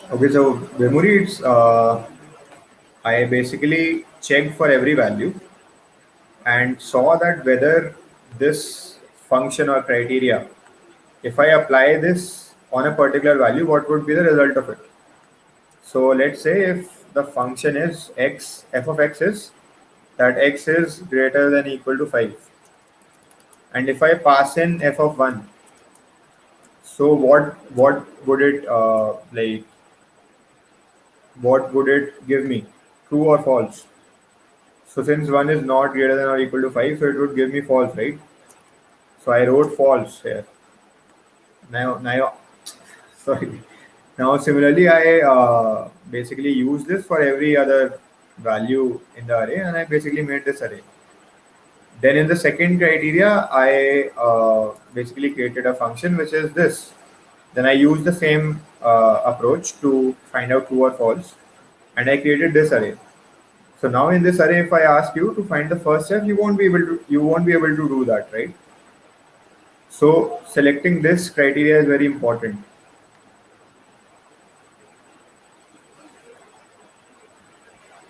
Okay, so memory, it's I basically checked for every value and saw that whether this function or criteria, if I apply this on a particular value, what would be the result of it? So let's say if the function is x, f of x is that x is greater than equal to 5. And if I pass in f of 1, so what would it what would it give me? True or false? So since 1 is not greater than or equal to 5, so it would give me false, right? So I wrote false here. Now, sorry. Now similarly, I basically use this for every other value in the array, and I basically made this array. Then in the second criteria, I basically created a function which is this. Then I used the same approach to find out true or false, and I created this array. So now in this array, if I ask you to find the first step, you won't be able to do that, right? So selecting this criteria is very important.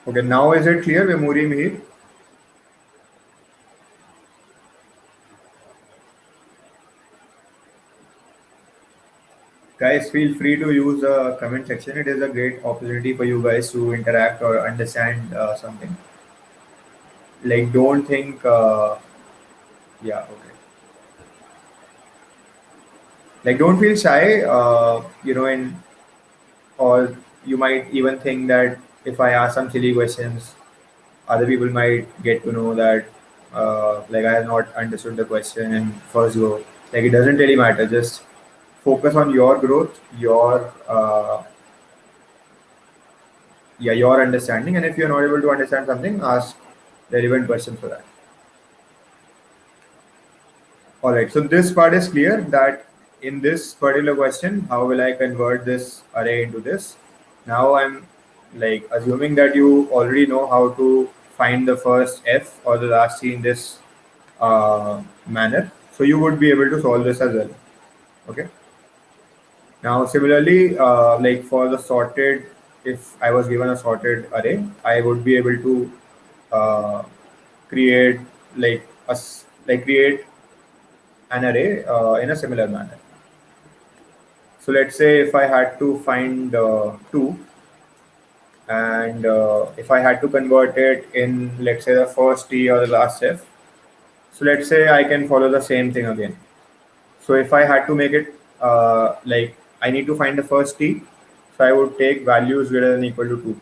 Okay, now is it clear, Memuri Mihir? Guys, feel free to use the comment section. It is a great opportunity for you guys to interact or understand something. Like, don't think, yeah, okay. Like, don't feel shy, or you might even think that if I ask some silly questions, other people might get to know that, like, I have not understood the question in first go. Like, it doesn't really matter. Just focus on your growth, your yeah, your understanding. And if you're not able to understand something, ask the relevant person for that. All right, so this part is clear that in this particular question, how will I convert this array into this? Now I'm like assuming that you already know how to find the first f or the last c in this manner. So you would be able to solve this as well. Okay. Now similarly, like for the sorted, if I was given a sorted array, I would be able to uh, create like create an array in a similar manner. So let's say if I had to find 2 and if I had to convert it in, let's say, the first t or the last f, so let's say I can follow the same thing again. So if I had to make it like I need to find the first t, so I would take values greater than equal to 2,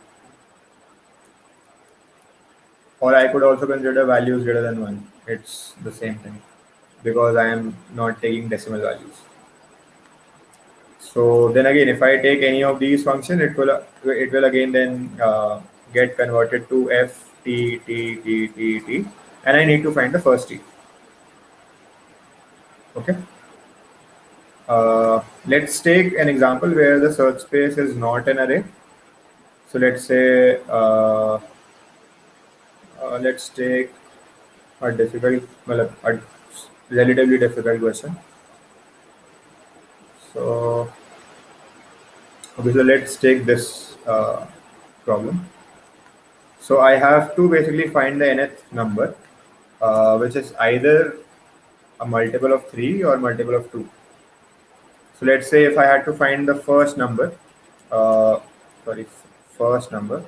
or I could also consider values greater than 1. It's the same thing because I am not taking decimal values. So then again, if I take any of these functions, it will again then get converted to f t t t t t, and I need to find the first t. Okay. Let's take an example where the search space is not an array. So let's take a difficult, well, a relatively difficult question. So okay, so let's take this problem. So I have to basically find the nth number, which is either a multiple of 3 or multiple of 2. So let's say if I had to find the first number, uh, sorry, first number,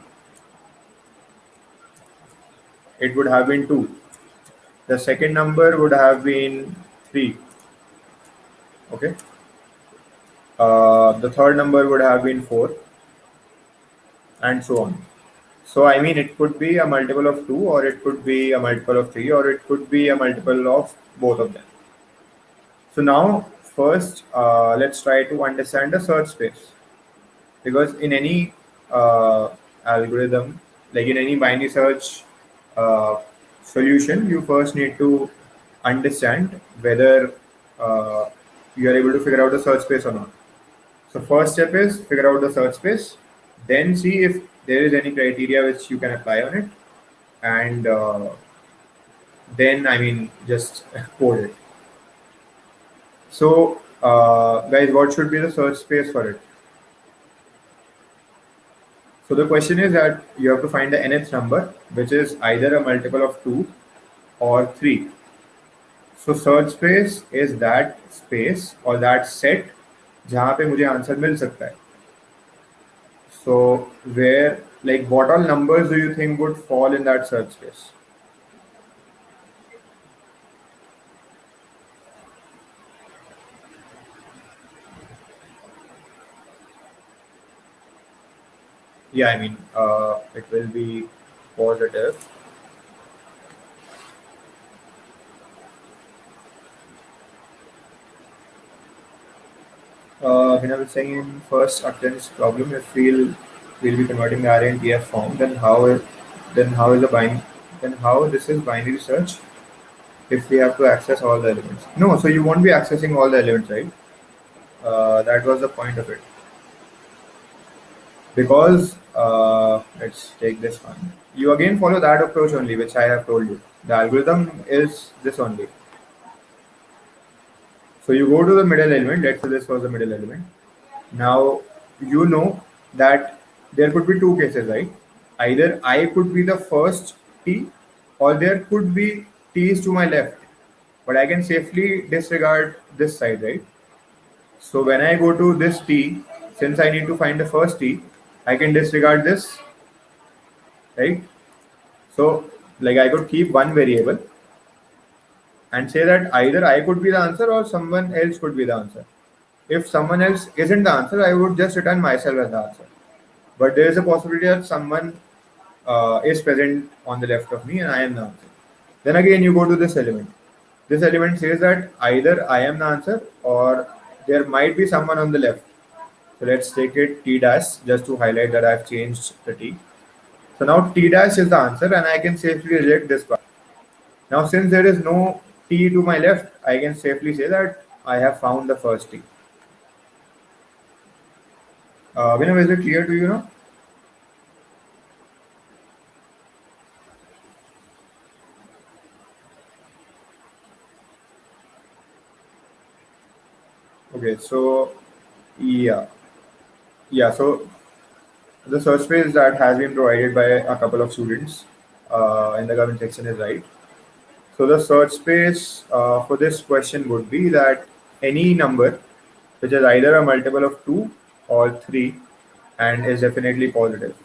it would have been 2. The second number would have been 3. Okay. The third number would have been 4, and so on. So I mean, it could be a multiple of 2, or it could be a multiple of 3, or it could be a multiple of both of them. So now, first, let's try to understand the search space, because in any algorithm, like in any binary search uh, solution, you first need to understand whether uh, you are able to figure out the search space or not. So first step is figure out the search space, then see if there is any criteria which you can apply on it, and then I mean just code it. So guys, what should be the search space for it? So the question is that you have to find the nth number, which is either a multiple of 2 or 3. So search space is that space or that set जहाँ पे मुझे answer मिल सकता है. So where, like, what all numbers do you think would fall in that search space? Yeah, I mean, it will be positive. When I was saying in first attempts problem, if we'll be converting the array in TF form, then how is the then how this is binary search if we have to access all the elements? No, so you won't be accessing all the elements, right? That was the point of it. Because let's take this one. You again follow that approach only, which I have told you. The algorithm is this only. So you go to the middle element. Let's say this was the middle element. Now you know that there could be two cases, right? Either I could be the first t, or there could be t's to my left. But I can safely disregard this side, right? So when I go to this t, since I need to find the first t, I can disregard this, right? So like I could keep one variable and say that either I could be the answer or someone else could be the answer. If someone else isn't the answer, I would just return myself as the answer. But there is a possibility that someone is present on the left of me and I am the answer. Then again, you go to this element. This element says that either I am the answer or there might be someone on the left. So let's take it T dash just to highlight that I've changed the T. So now T dash is the answer and I can safely reject this part. Now since there is no T to my left, I can safely say that I have found the first T. Vinay, is it clear to you now? Okay, so yeah, yeah. So the search space that has been provided by a couple of students in the comment section is right. So the search space for this question would be that any number which is either a multiple of 2 or 3 and is definitely positive.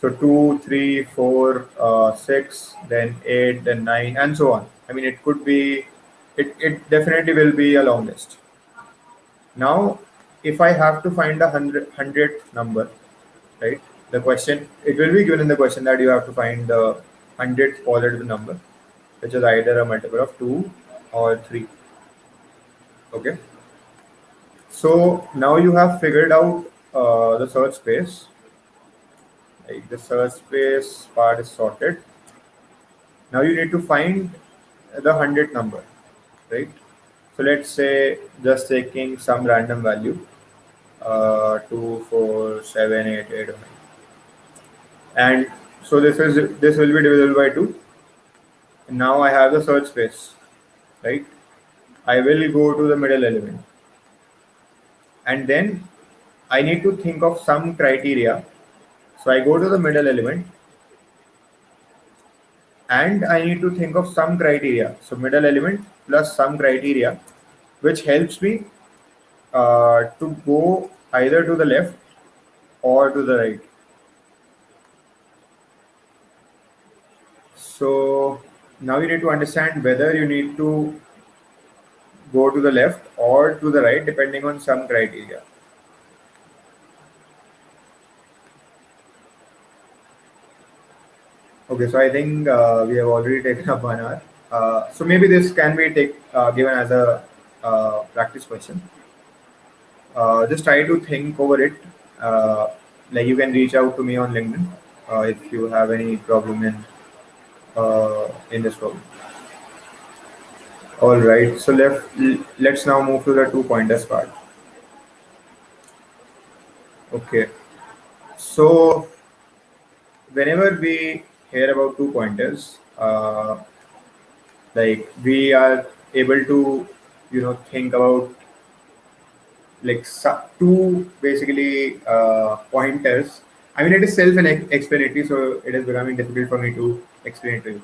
So 2, 3, 4, 6, then 8, then 9, and so on. I mean, it could be, it definitely will be a long list. Now, if I have to find a hundredth number, right? The question, it will be given in the question that you have to find the hundredth positive number, which is either a multiple of 2 or 3. Okay. So now you have figured out the search space. Like the search space part is sorted. Now you need to find the hundredth number, right? So let's say just taking some random value, 2, 4, 7, 8, 8, 9. And so this will be divisible by 2. Now I have the search space, right? I will go to the middle element, and then I need to think of some criteria. So I go to the middle element and I need to think of some criteria. So middle element plus some criteria, which helps me to go either to the left or to the right. So now you need to understand whether you need to go to the left or to the right depending on some criteria. Okay, so I think we have already taken up 1 hour. So maybe this can be given as a practice question. Just try to think over it. Uh, like you can reach out to me on LinkedIn if you have any problem in this problem. All right. So let's now move to the 2 pointers part. Okay. So whenever we hear about 2 pointers, like we are able to think about like two basically pointers. I mean, it is self-explanatory, so it is becoming difficult for me to explain it to you.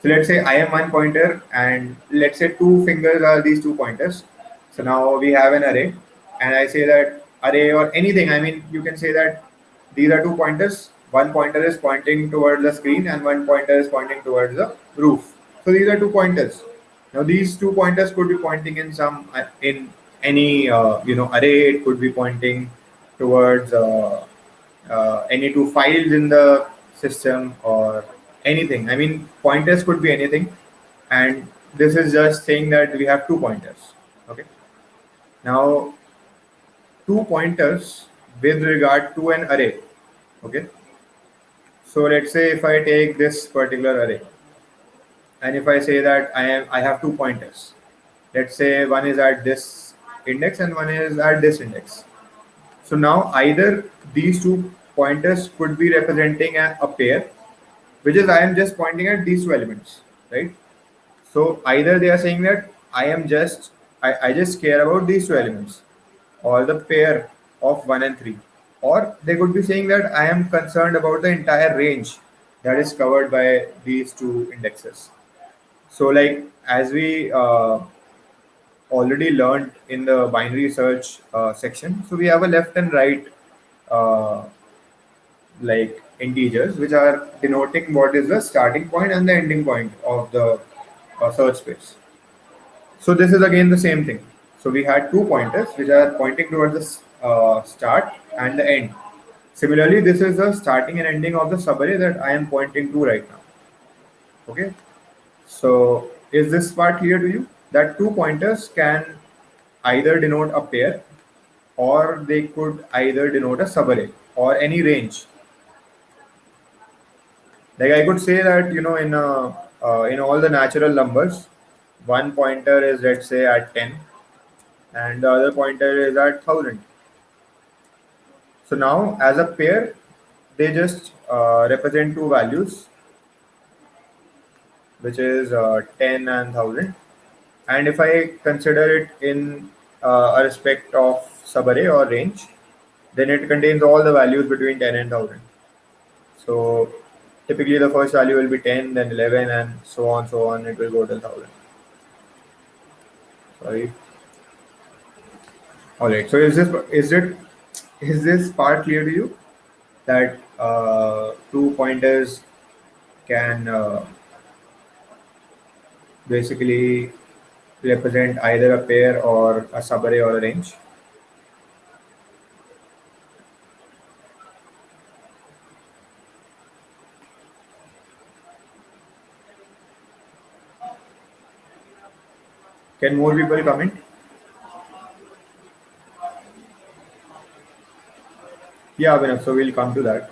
So let's say I am one pointer, and let's say two fingers are these 2 pointers. So now we have an array, and I say that array or anything. I mean, you can say that these are 2 pointers. One pointer is pointing towards the screen, and one pointer is pointing towards the roof. So these are 2 pointers. Now these 2 pointers could be pointing in some in any array. It could be pointing towards any two files in the system or anything. I mean, pointers could be anything, and this is just saying that we have 2 pointers. Okay. Now 2 pointers with regard to an array. Okay. So let's say if I take this particular array, and if I say that I have 2 pointers, let's say one is at this index and one is at this index. So now either these 2 pointers could be representing a pair, which is I am just pointing at these two elements, right? So either they are saying that I just care about these two elements or the pair of 1 and 3, or they could be saying that I am concerned about the entire range that is covered by these two indexes. So like as we already learned in the binary search section, so we have a left and right uh, like integers which are denoting what is the starting point and the ending point of the search space. So this is again the same thing. So we had 2 pointers which are pointing towards the start and the end. Similarly, this is the starting and ending of the subarray that I am pointing to right now. Okay. So is this part clear to you? That 2 pointers can either denote a pair or they could either denote a subarray or any range. Like I could say that in all the natural numbers, one pointer is, let's say, at 10, and the other pointer is at 1000. So now as a pair, they just represent two values, which is 10 and 1000. And if I consider it in a respect of subarray or range, then it contains all the values between 10 and 1000. So typically the first value will be 10, then 11, and so on. It will go to 1000. Sorry. All right. So is this part clear to you, that two pointers can basically represent either a pair or a subarray or a range? Can more people comment? Yeah, Abhinav. So we'll come to that.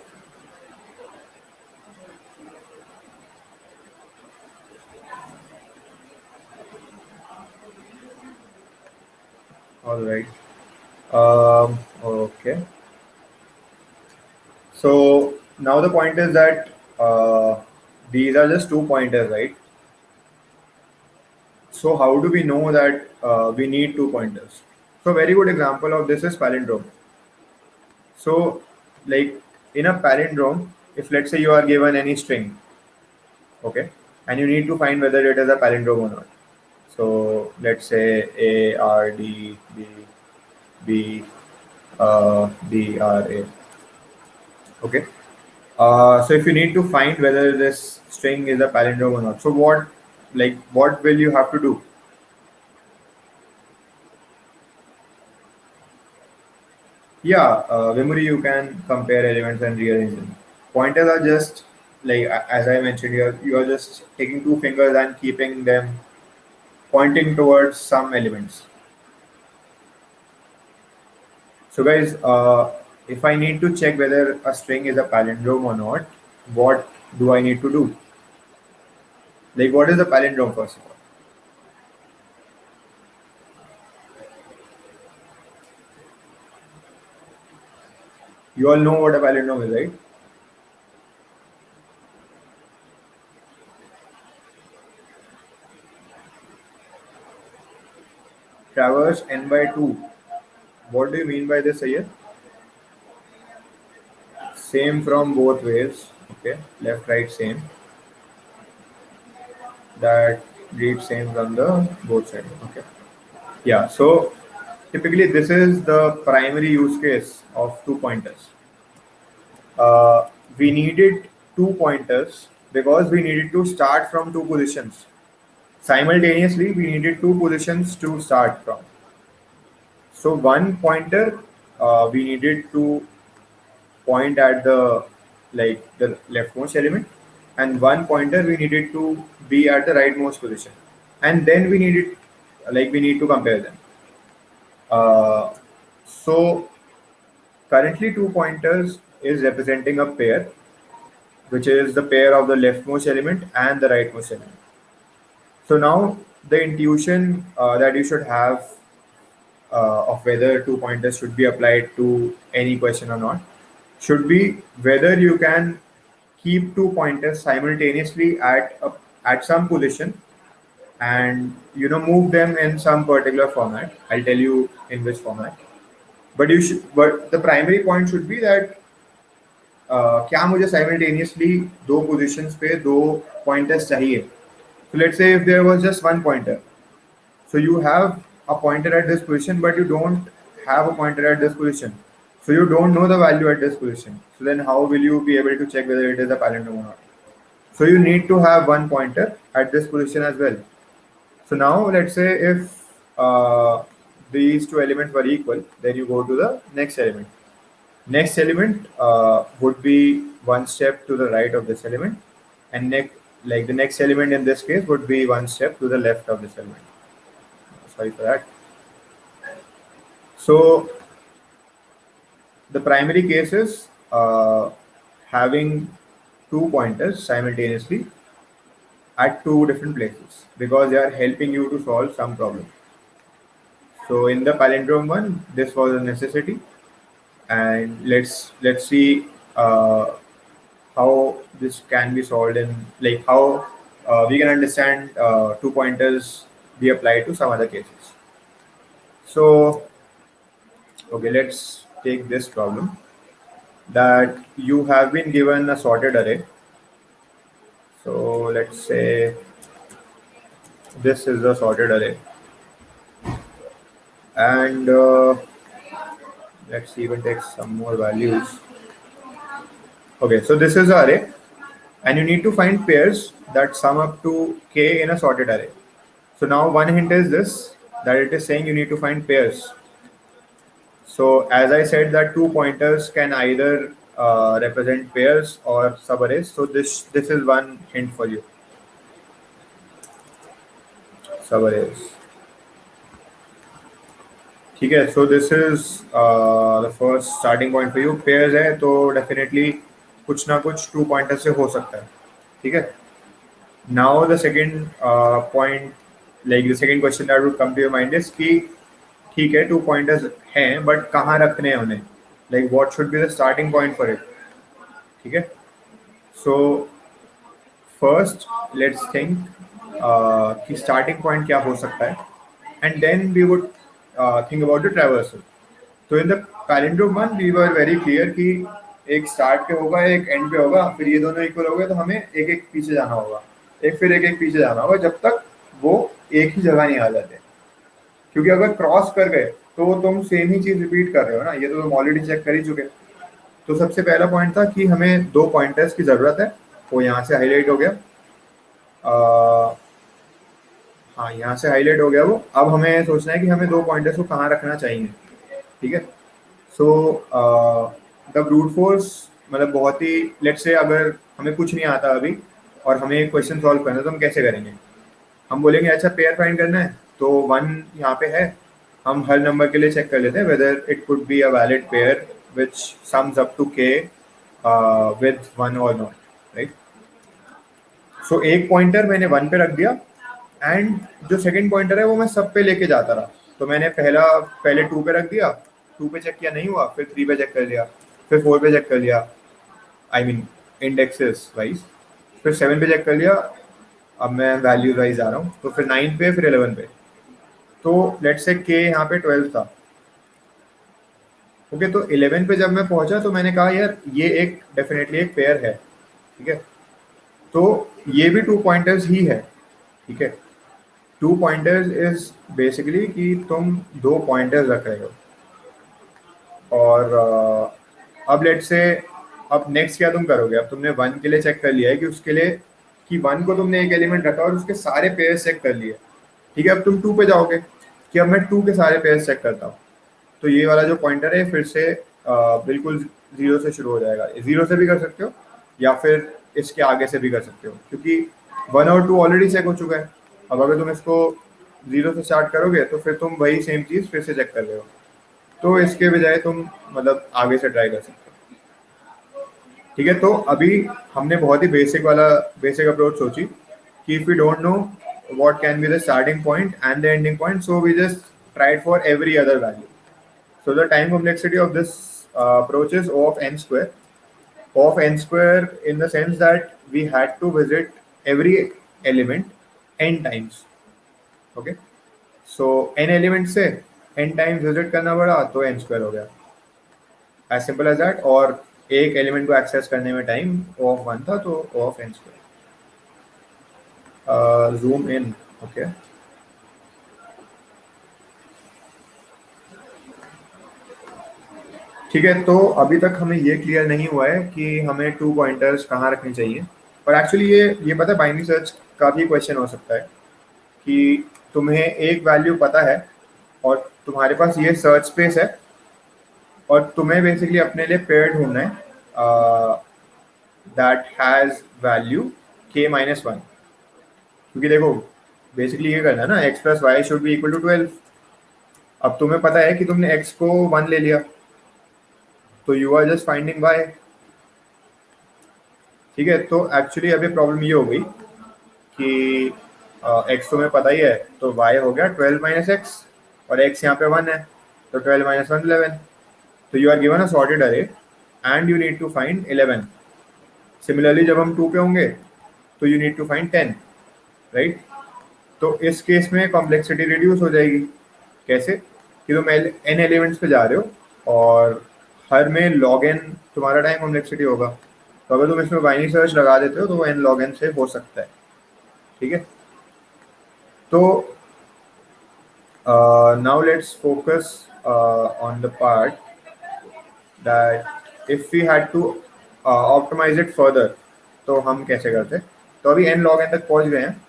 All right. Okay. So now the point is that these are just two pointers, right? So how do we know that we need two pointers? So a very good example of this is palindrome. So like in a palindrome, if let's say you are given any string, okay, and you need to find whether it is a palindrome or not. So let's say A R D B B D R A. Okay. So if you need to find whether this string is a palindrome or not, so what will you have to do? Yeah, memory, you can compare elements and rearrange them. Pointers are just like as I mentioned, you are just taking two fingers and keeping them pointing towards some elements. So guys, if I need to check whether a string is a palindrome or not, what do I need to do? Like what is a palindrome first of all? You all know what a palindrome is, right? Traverse n by 2. What do you mean by this here? Same from both ways. Okay, left, right, same. That reads same from the both sides. Okay. Yeah. So typically, this is the primary use case of two pointers. We needed two pointers because we needed to start from two positions. Simultaneously, we needed two positions to start from. So one pointer, we needed to point at the leftmost element, and one pointer we needed to be at the rightmost position, and then we need to compare them. Uh, so currently two pointers is representing a pair, which is the pair of the leftmost element and the rightmost element. So now the intuition that you should have of whether two pointers should be applied to any question or not should be whether you can keep two pointers simultaneously at some position, and move them in some particular format. I'll tell you in which format. But the primary point should be that क्या मुझे simultaneously दो positions पे दो pointers चाहिए. So let's say if there was just one pointer, so you have a pointer at this position, but you don't have a pointer at this position. So you don't know the value at this position. So then how will you be able to check whether it is a palindrome or not? So you need to have one pointer at this position as well. So now let's say if these two elements were equal, then you go to the next element. Next element would be one step to the right of this element, and the next element in this case would be one step to the left of this element. Sorry for that. So The primary case is having two pointers simultaneously at two different places because they are helping you to solve some problem. So in the palindrome one, this was a necessity, and let's see how this can be solved in like how we can understand two pointers be applied to some other cases. So okay, let's take this problem that you have been given a sorted array. So let's say this is a sorted array, and let's even take some more values. Okay, so this is an array, and you need to find pairs that sum up to k in a sorted array. So now one hint is this, that it is saying you need to find pairs. So as I said that two pointers can either represent pairs or subarrays. So this is one hint for you. Subarrays. ठीक है, so this is the first starting point for you. Pairs है तो definitely कुछ ना कुछ two pointer से हो सकता है, ठीक है. Now the second point, like the second question that would come to your mind is कि ठीक है two pointers हैं but कहाँ रखने हैं उन्हें, like what should be the starting point for it, ठीक है. So first let's think कि starting point क्या हो सकता है, and then we would think about the traversal. तो in the palindrome one we were very clear कि एक start पे होगा एक end पे होगा, फिर ये दोनों equal हो गए तो हमें एक एक पीछे जाना होगा, एक फिर एक एक पीछे जाना होगा जब तक वो एक ही जगह नहीं आ जाते, क्योंकि अगर क्रॉस कर गए तो तुम सेम ही चीज रिपीट कर रहे हो ना, ये तो तुम ऑलरेडी चेक कर ही चुके. तो सबसे पहला पॉइंट था कि हमें दो पॉइंटर्स की जरूरत है, वो यहाँ से हाईलाइट हो गया. हाँ यहाँ से हाईलाइट हो गया वो. अब हमें सोचना है कि हमें दो पॉइंटर्स को कहाँ रखना चाहिए, ठीक है. सो द ब्रूट फोर्स मतलब बहुत ही, लेट्स से अगर हमें कुछ नहीं आता अभी और हमें एक क्वेश्चन सॉल्व करना है तो हम कैसे करेंगे. हम बोलेंगे अच्छा पेयर फाइंड करना है तो वन यहाँ पे है, हम हर नंबर के लिए चेक कर लेते हैं whether it could be a valid pair which sums up to K with one or not, right. So एक पॉइंटर मैंने वन पे रख दिया एंड जो सेकंड पॉइंटर है वो मैं सब पे लेके जाता रहा. तो मैंने पहले टू पे रख दिया, टू पे चेक किया नहीं हुआ, फिर थ्री पे चेक कर लिया, फिर फोर पे चेक कर लिया, आई मीन इंडेक्सेस वाइज, फिर सेवन पे चेक कर लिया, अब मैं वैल्यू वाइज आ रहा हूँ, तो फिर 9 पे फिर 11 पे. तो लेट्स से के यहाँ पे 12 था, ओके. तो 11 पे जब मैं पहुंचा तो मैंने कहा यार ये एक डेफिनेटली एक पेयर है, ठीक है. तो ये भी टू पॉइंटर्स ही है, ठीक है. टू पॉइंटर्स इज बेसिकली कि तुम दो पॉइंटर्स रख रहे हो. और अब लेट्स से अब नेक्स्ट क्या तुम करोगे, अब तुमने वन के लिए चेक कर लिया है कि उसके लिए कि वन को तुमने एक एलिमेंट रखा और उसके सारे पेयर्स चेक कर लिए, ठीक है. अब तुम टू पे जाओगे कि अब मैं टू के सारे पेयर्स चेक करता हूँ, तो ये वाला जो पॉइंटर है फिर से बिल्कुल जीरो से शुरू हो जाएगा. जीरो से भी कर सकते हो या फिर इसके आगे से भी कर सकते हो, क्योंकि वन और टू ऑलरेडी चेक हो चुका है. अब अगर तुम इसको जीरो से स्टार्ट करोगे तो फिर तुम वही सेम चीज़ फिर से चेक कर रहे हो, तो इसके बजाय तुम मतलब आगे से ट्राई कर सकते हो, ठीक है. तो अभी हमने बहुत ही बेसिक अप्रोच सोची कि if we don't know what can be the starting point and the ending point, so we just tried for every other value. So the time complexity of this approach is O of n square. O of n square in the sense that we had to visit every element n times, okay. So n element से n times visit करना पड़ा तो n square हो गया, as simple as that. और एक element को access करने में टाइम O of 1 था तो O of n square. Zoom in, okay. ठीक है. तो अभी तक हमें ये क्लियर नहीं हुआ है कि हमें टू पॉइंटर्स कहाँ रखने चाहिए. और एक्चुअली ये पता है बाइनरी सर्च का भी क्वेश्चन हो सकता है कि तुम्हें एक वैल्यू पता है और तुम्हारे पास ये सर्च स्पेस है और तुम्हें बेसिकली अपने लिए पेयर ढूंढना है दैट हैज वैल्यू k - 1. क्योंकि देखो बेसिकली ये करना है ना, x + y should be equal to 12. अब तुम्हें पता है कि तुमने x को 1 ले लिया, तो you are just finding y. ठीक है, तो एक्चुअली अभी प्रॉब्लम ये हो गई कि एक्स तो हमें पता ही है, तो वाई हो गया 12 माइनस एक्स, और एक्स यहाँ पे 1 है, तो 12 माइनस 1 11। तो you are given a sorted array and you need to find 11। Similarly जब हम 2 पे होंगे तो you need to find 10, right. तो इस केस में कॉम्प्लेक्सिटी रिड्यूस हो जाएगी। कैसे कि तुम एन एलिमेंट्स पे जा रहे हो और हर में लॉग एन तुम्हारा टाइम कॉम्प्लेक्सिटी होगा। तो अगर तुम इसमें बाइनरी सर्च लगा देते हो तो वो एन लॉग एन से हो सकता है। ठीक है, तो now let's focus on the part that if we had to optimise it further, तो हम कैसे करते। तो अभी एन लॉग एन तक पहुंच गए हैं,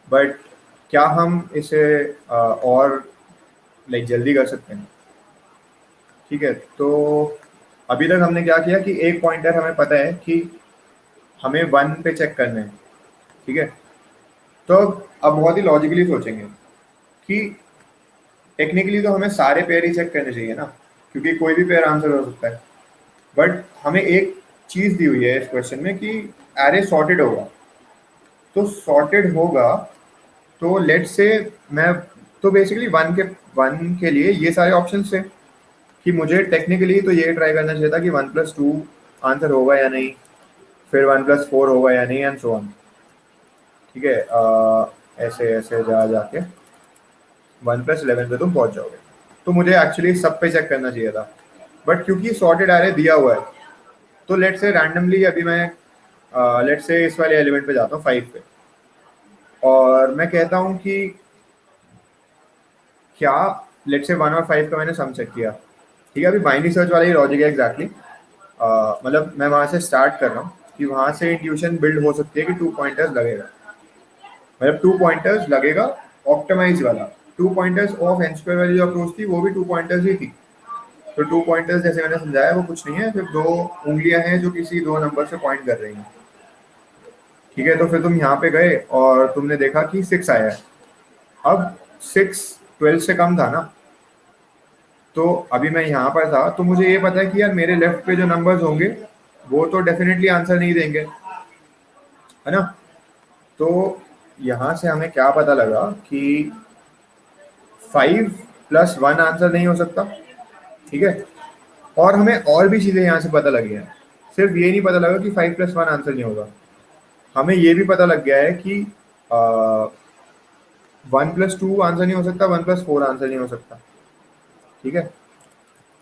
बट क्या हम इसे और लाइक जल्दी कर सकते हैं। ठीक है, तो अभी तक हमने क्या किया कि एक पॉइंटर हमें पता है कि हमें 1 पे चेक करना है। ठीक है, तो अब बहुत ही लॉजिकली सोचेंगे कि टेक्निकली तो हमें सारे पेयर ही चेक करने चाहिए ना, क्योंकि कोई भी पेयर आंसर हो सकता है। बट हमें एक चीज दी हुई है इस क्वेश्चन में कि एरे सॉर्टेड होगा। तो सॉर्टेड होगा तो लेट से मैं, तो बेसिकली वन के लिए ये सारे ऑप्शन थे कि मुझे टेक्निकली तो ये ट्राई करना चाहिए था कि 1+2 आंसर होगा या नहीं, फिर 1+4 होगा या नहीं, एंड सो ऑन। ठीक है, ऐसे ऐसे जा जाके 1+11 पे तुम पहुंच जाओगे। तो मुझे एक्चुअली सब पे चेक करना चाहिए था, बट क्योंकि सॉर्टेड एरे दिया हुआ है, तो लेट से रैंडमली अभी मैं लेट से इस वाले एलिमेंट पे जाता हूँ 5 पे, और मैं कहता हूँ कि क्या लेट से 1 और 5 का मैंने सम चेक किया। ठीक है, अभी बाइनरी सर्च वाला ही लॉजिक है एग्जैक्टली। मतलब मैं वहां से स्टार्ट कर रहा हूँ कि वहां से इंट्यूशन बिल्ड हो सकती है कि 2 पॉइंटर्स लगेगा, मतलब 2 पॉइंटर्स लगेगा ऑप्टिमाइज वाला। 2 पॉइंटर्स ऑफ एन स्क्वायर वाली जो अप्रोच थी वो भी 2 पॉइंटर्स ही थी। तो 2 पॉइंटर्स जैसे मैंने समझाया वो कुछ नहीं है, सिर्फ 2 उंगलियां हैं जो किसी 2 नंबर से पॉइंट कर रही हैं। ठीक है, तो फिर तुम यहाँ पे गए और तुमने देखा कि 6 आया है। अब 6 12 से कम था ना, तो अभी मैं यहाँ पर था, तो मुझे ये पता है कि यार मेरे लेफ्ट पे जो नंबर्स होंगे वो तो डेफिनेटली आंसर नहीं देंगे, है ना। तो यहाँ से हमें क्या पता लगा कि 5+1 आंसर नहीं हो सकता। ठीक है, और हमें और भी चीज़ें यहाँ से पता लगी हैं। सिर्फ ये नहीं पता लगा कि 5+1 आंसर नहीं होगा, हमें ये भी पता लग गया है कि 1+2 आंसर नहीं हो सकता, 1+4 आंसर नहीं हो सकता। ठीक है,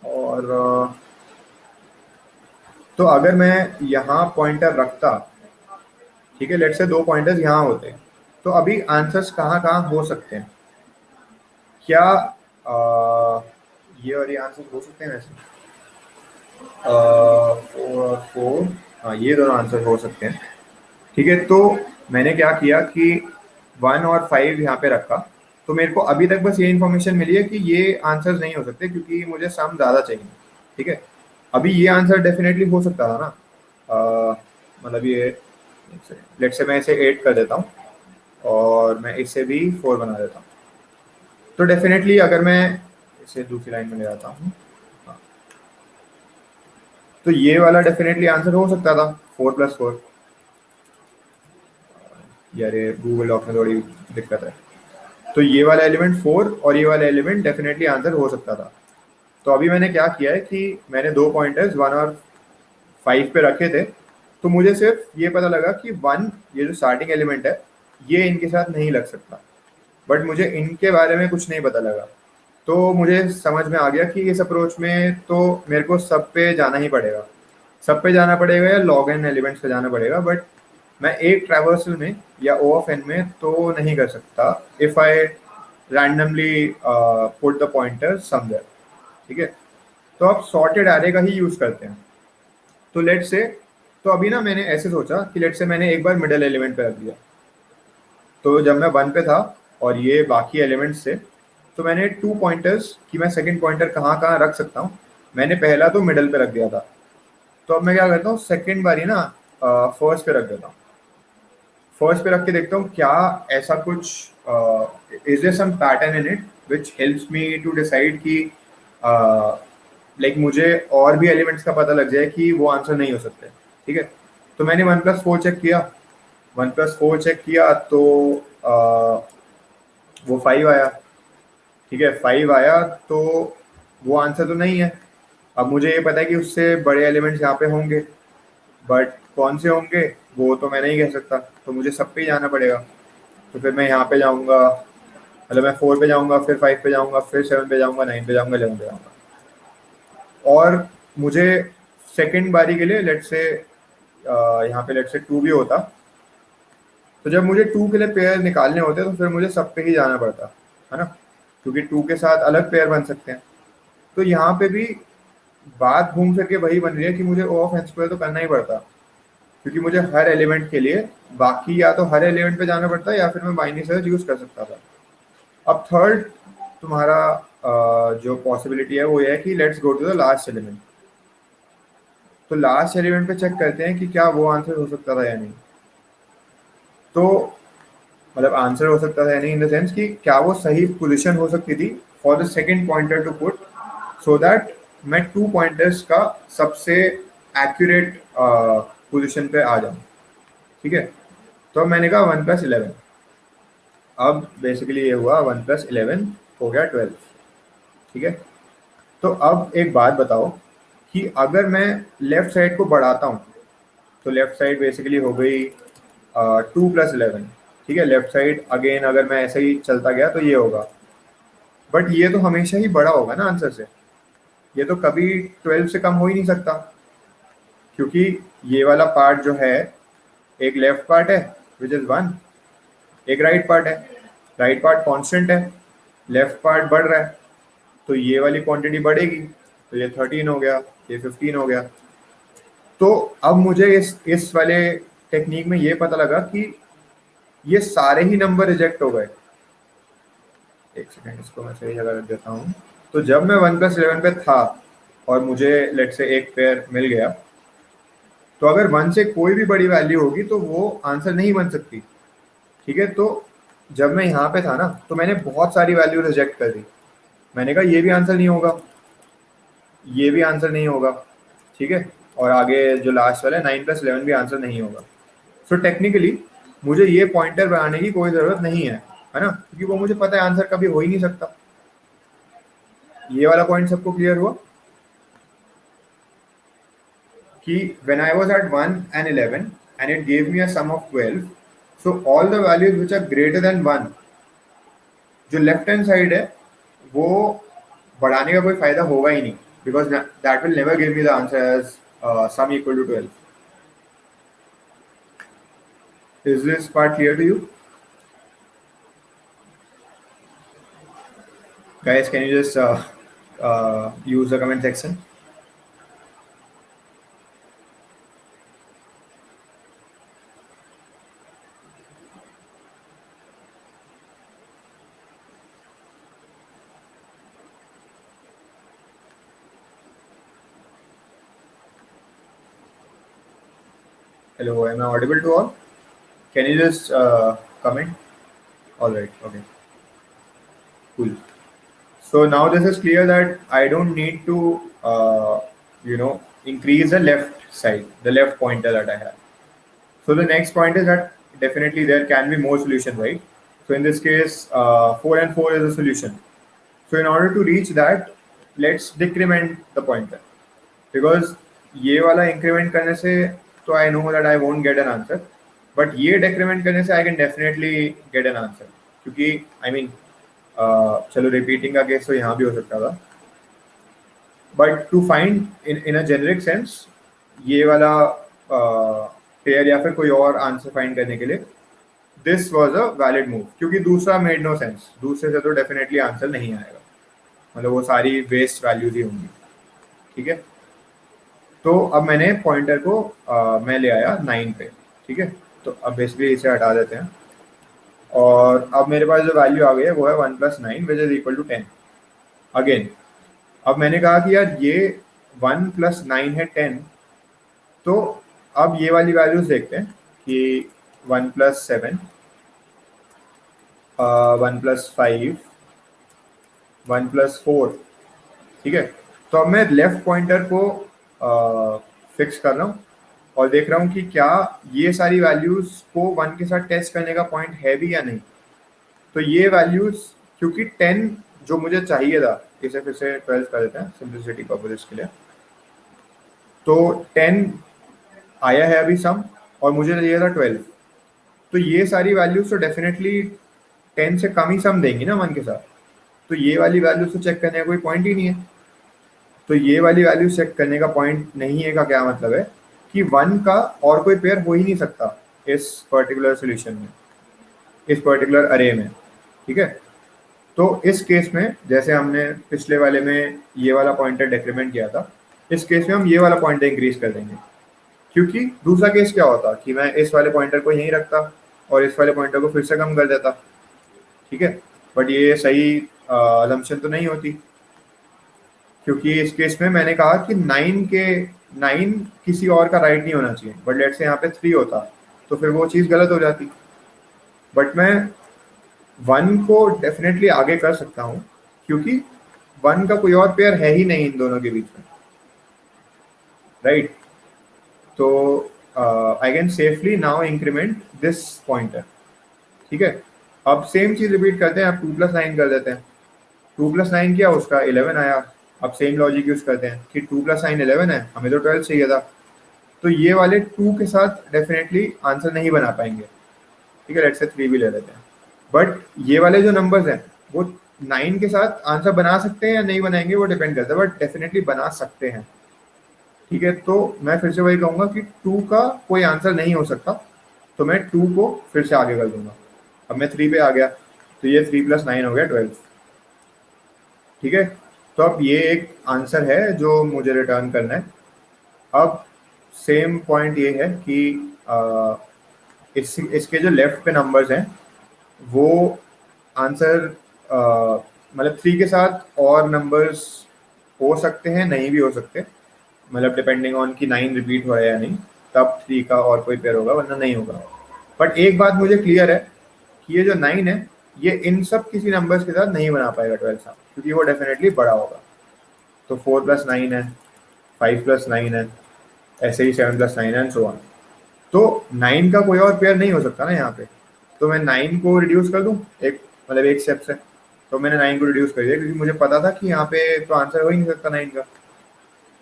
और तो अगर मैं यहाँ पॉइंटर रखता, ठीक है, लेट से 2 पॉइंटर्स यहाँ होते, तो अभी आंसर्स कहाँ कहाँ हो सकते हैं। क्या ये और ये आंसर हो सकते हैं वैसे, 4 और 4, हाँ ये दोनों आंसर हो सकते हैं। ठीक है, तो मैंने क्या किया कि 1 और 5 यहाँ पे रखा, तो मेरे को अभी तक बस ये इन्फॉर्मेशन मिली है कि ये आंसर्स नहीं हो सकते क्योंकि मुझे सम ज़्यादा चाहिए। ठीक है, अभी ये आंसर डेफिनेटली हो सकता था ना, मतलब ये लेट से मैं इसे 8 कर देता हूँ और मैं इसे भी 4 बना देता हूँ, तो डेफिनेटली अगर मैं इसे दूसरी लाइन में ले जाता हूँ, हाँ, तो ये वाला डेफिनेटली आंसर हो सकता था 4+4। यार ये गूगल डॉक में थोड़ी दिक्कत है। तो ये वाला एलिमेंट 4 और ये वाला एलिमेंट डेफिनेटली आंसर हो सकता था। तो अभी मैंने क्या किया है कि मैंने 2 पॉइंटर्स 1 और 5 पे रखे थे, तो मुझे सिर्फ ये पता लगा कि 1 ये जो स्टार्टिंग एलिमेंट है ये इनके साथ नहीं लग सकता, बट मुझे इनके बारे में कुछ नहीं पता लगा। तो मुझे समझ में आ गया कि इस अप्रोच में तो मेरे को सब पे जाना ही पड़ेगा, सब पे जाना पड़ेगा या लॉग एन एलिमेंट्स पे जाना पड़ेगा, बट मैं एक ट्रैवर्सल में या ओ ऑफ एन में तो नहीं कर सकता if I randomly put the pointer somewhere. ठीक है, तो अब सॉर्टेड एरे का ही यूज करते हैं। तो लेट से, तो अभी ना मैंने ऐसे सोचा कि लेट से मैंने एक बार मिडल एलिमेंट पे रख दिया, तो जब मैं 1 पे था और ये बाकी एलिमेंट्स थे, तो मैंने 2 पॉइंटर्स कि मैं सेकंड पॉइंटर कहाँ कहाँ रख सकता हूँ, मैंने पहला तो मिडल पे रख दिया था। तो अब मैं क्या करता हूँ, सेकंड बारी ना फर्स्ट पे रख देता हूँ। फर्स्ट पे रख के देखता हूँ क्या ऐसा कुछ is there some pattern in it which helps me to decide कि लाइक मुझे और भी एलिमेंट्स का पता लग जाए कि वो आंसर नहीं हो सकते, ठीक है। तो मैंने 1+4 चेक किया, 1+4 चेक किया तो वो 5 आया, ठीक है। 5 आया तो वो आंसर तो नहीं है। अब मुझे ये पता है कि उससे बड़े एलिमेंट्स यहाँ पे होंगे, बट कौन से होंगे वो तो मैं नहीं कह सकता, तो मुझे सब पे ही जाना पड़ेगा। तो फिर मैं यहाँ पे जाऊँगा, मतलब मैं 4 पे जाऊँगा, फिर 5 पे जाऊँगा, फिर 7 पे जाऊँगा, 9 पे जाऊँगा, 11 पे जाऊँगा। और मुझे सेकंड बारी के लिए लेट्स से यहाँ पे लेट्स से 2 भी होता, तो जब मुझे 2 के लिए पेयर निकालने होते तो फिर मुझे सब पे ही जाना पड़ता, है ना, क्योंकि 2 के साथ अलग पेयर बन सकते हैं। तो यहाँ पे भी बात घूम फिर के वही बन रही है कि मुझे O ऑफ n स्क्वायर तो करना ही पड़ता, क्योंकि मुझे हर एलिमेंट के लिए बाकी या तो हर एलिमेंट पे जाना पड़ता है या फिर मैं बाइनरी सर्च यूज कर सकता था। अब थर्ड तुम्हारा जो पॉसिबिलिटी है वो ये है कि let's go to the last element. तो लास्ट एलिमेंट पे चेक करते हैं कि क्या वो आंसर हो सकता था या नहीं। तो मतलब आंसर हो सकता था या नहीं इन द सेंस कि क्या वो सही पोजीशन हो सकती थी for the second pointer to put, so that मैं 2 पॉइंटर्स का सबसे एक्यूरेट पोजीशन पे आ जाऊं, ठीक है। तो मैंने कहा 1+11। अब बेसिकली ये हुआ 1+11 हो गया 12, ठीक है। तो अब एक बात बताओ कि अगर मैं लेफ्ट साइड को बढ़ाता हूँ, तो लेफ्ट साइड बेसिकली हो गई 2+11, ठीक है। लेफ्ट साइड अगेन अगर मैं ऐसे ही चलता गया तो ये होगा, बट ये तो हमेशा ही बड़ा होगा ना आंसर से, ये तो कभी 12 से कम हो ही नहीं सकता, क्योंकि ये वाला पार्ट जो है, एक लेफ्ट पार्ट है विच इज 1, एक राइट पार्ट है, राइट पार्ट कांस्टेंट है, लेफ्ट पार्ट बढ़ रहा है, तो ये वाली क्वांटिटी बढ़ेगी, तो ये 13 हो गया, ये 15 हो गया। तो अब मुझे इस वाले टेक्निक में ये पता लगा कि ये सारे ही नंबर रिजेक्ट हो गए। एक सेकेंड, इसको मैं सही जगह रख देता हूँ। तो जब मैं 1+11 पे था और मुझे लेट से एक पेयर मिल गया, तो अगर 1 से कोई भी बड़ी वैल्यू होगी तो वो आंसर नहीं बन सकती, ठीक है। तो जब मैं यहाँ पे था ना, तो मैंने बहुत सारी वैल्यू रिजेक्ट कर दी। मैंने कहा ये भी आंसर नहीं होगा, ये भी आंसर नहीं होगा, ठीक है, और आगे जो लास्ट वाला है 9+11 भी आंसर नहीं होगा। सो टेक्निकली मुझे ये पॉइंटर बनाने की कोई ज़रूरत नहीं है ना, क्योंकि वो मुझे पता है आंसर कभी हो ही नहीं सकता। ये वाला पॉइंट सबको क्लियर हुआ कि when I was at 1 and 11 and it gave me a sum of 12, so all the values which are greater than 1, जो लेफ्ट हैंड साइड है वो बढ़ाने का कोई फायदा होगा ही नहीं, because that will never give me the answer as sum equal to 12। Is this part clear to you? Guys, can you just use the comment section? Hello, am I audible to all? Can you just comment? All right, okay, cool. So now this is clear that I don't need to, increase the left side, the left pointer that I have. So the next point is that definitely there can be more solution, right? So in this case, 4 and 4 is a solution. So in order to reach that, let's decrement the pointer, because ये वाला increment करने से तो I know that I won't get an answer, but ये decrement करने से I can definitely get an answer, क्योंकि I mean चलो रिपीटिंग का केस तो यहाँ भी हो सकता था, but to find in a generic sense ये वाला पेयर या फिर कोई और आंसर फाइंड करने के लिए this was a valid move, क्योंकि दूसरा मेड नो सेंस, दूसरे से तो डेफिनेटली आंसर नहीं आएगा, मतलब वो सारी वेस्ट वैल्यूज ही होंगी, ठीक है। तो अब मैंने पॉइंटर को मैं ले आया 9 पे, ठीक है। तो अब बेसिकली इसे हटा देते हैं, और अब मेरे पास जो वैल्यू आ गई है वो है 1+9 which is equal to 10 again. अब मैंने कहा कि यार ये 1+9 है 10, तो अब ये वाली वैल्यूज देखते हैं कि 1+7, 1+5, 1+4, ठीक है। तो अब मैं लेफ्ट पॉइंटर को फिक्स कर रहा हूँ और देख रहा हूँ कि क्या ये सारी वैल्यूज को 1 के साथ टेस्ट करने का पॉइंट है भी या नहीं। तो ये वैल्यूज, क्योंकि 10 जो मुझे चाहिए था, इसे फिर से 12 कर देते हैं सिंपलिसिटी पर्पसेस के लिए। तो 10 आया है अभी सम, और मुझे चाहिए था 12। तो ये सारी वैल्यूज तो डेफिनेटली 10 से कम ही सम देंगी ना 1 के साथ। तो ये वाली वैल्यूज तो चेक करने का कोई पॉइंट ही नहीं है। तो ये वाली वैल्यू चेक करने का पॉइंट नहीं है का क्या मतलब है कि 1 का और कोई पेयर हो ही नहीं सकता इस पर्टिकुलर सोल्यूशन में, इस पर्टिकुलर अरे में। ठीक है, तो इस केस में जैसे हमने पिछले वाले में ये वाला पॉइंटर डिक्रीमेंट किया था, इस केस में हम ये वाला पॉइंटर इंक्रीज कर देंगे। क्योंकि दूसरा केस क्या होता कि मैं इस वाले पॉइंटर को यहीं रखता और इस वाले पॉइंटर को फिर से कम कर देता। ठीक है, बट ये सही असम्पशन तो नहीं होती, क्योंकि इस केस में मैंने कहा कि 9 किसी और का राइट नहीं होना चाहिए, बट लेट से यहाँ पे 3 होता तो फिर वो चीज़ गलत हो जाती। बट मैं 1 को डेफिनेटली आगे कर सकता हूँ, क्योंकि 1 का कोई और पेयर है ही नहीं इन दोनों के बीच में, राइट। तो I can safely now increment this pointer. ठीक है, अब सेम चीज़ रिपीट करते हैं, अब 2 + 9 कर देते हैं। 2 + 9 किया, उसका 11 आया। अब सेम लॉजिक यूज करते हैं कि 2 + 9 11 है, हमें तो 12 चाहिए था। तो ये वाले 2 के साथ डेफिनेटली आंसर नहीं बना पाएंगे। ठीक है, लेट्स से 3 भी ले लेते हैं। बट ये वाले जो नंबर्स हैं वो 9 के साथ आंसर बना सकते हैं या नहीं बनाएंगे, वो डिपेंड करता है, बट डेफिनेटली बना सकते हैं। ठीक है, तो मैं फिर से वही कहूँगा कि 2 का कोई आंसर नहीं हो सकता, तो मैं 2 को फिर से आगे कर दूंगा। अब मैं 3 पे आ गया, तो ये 3 + 9 हो गया 12। ठीक है, तो अब ये एक आंसर है जो मुझे रिटर्न करना है। अब सेम पॉइंट ये है कि इसके जो लेफ्ट पे नंबर्स हैं वो आंसर मतलब 3 के साथ और नंबर्स हो सकते हैं, नहीं भी हो सकते, मतलब डिपेंडिंग ऑन कि 9 रिपीट हो रहा है या नहीं, तब 3 का और कोई पेयर होगा, वरना नहीं होगा। बट एक बात मुझे क्लियर है कि ये जो 9 है ये इन सब किसी नंबर्स के साथ नहीं बना पाएगा 12 साथ, क्योंकि वो डेफिनेटली बड़ा होगा। तो 4 + 9 है, 5 + 9 है, ऐसे ही 7 + 9 एंड सो ऑन। तो 9 का कोई और पेयर नहीं हो सकता ना यहाँ पे। तो मैं 9 को रिड्यूस कर दूँ एक, मतलब एक स्टेप से। तो मैंने 9 को रिड्यूस कर दिया, क्योंकि मुझे पता था कि यहाँ पे तो आंसर हो ही नहीं सकता 9 का।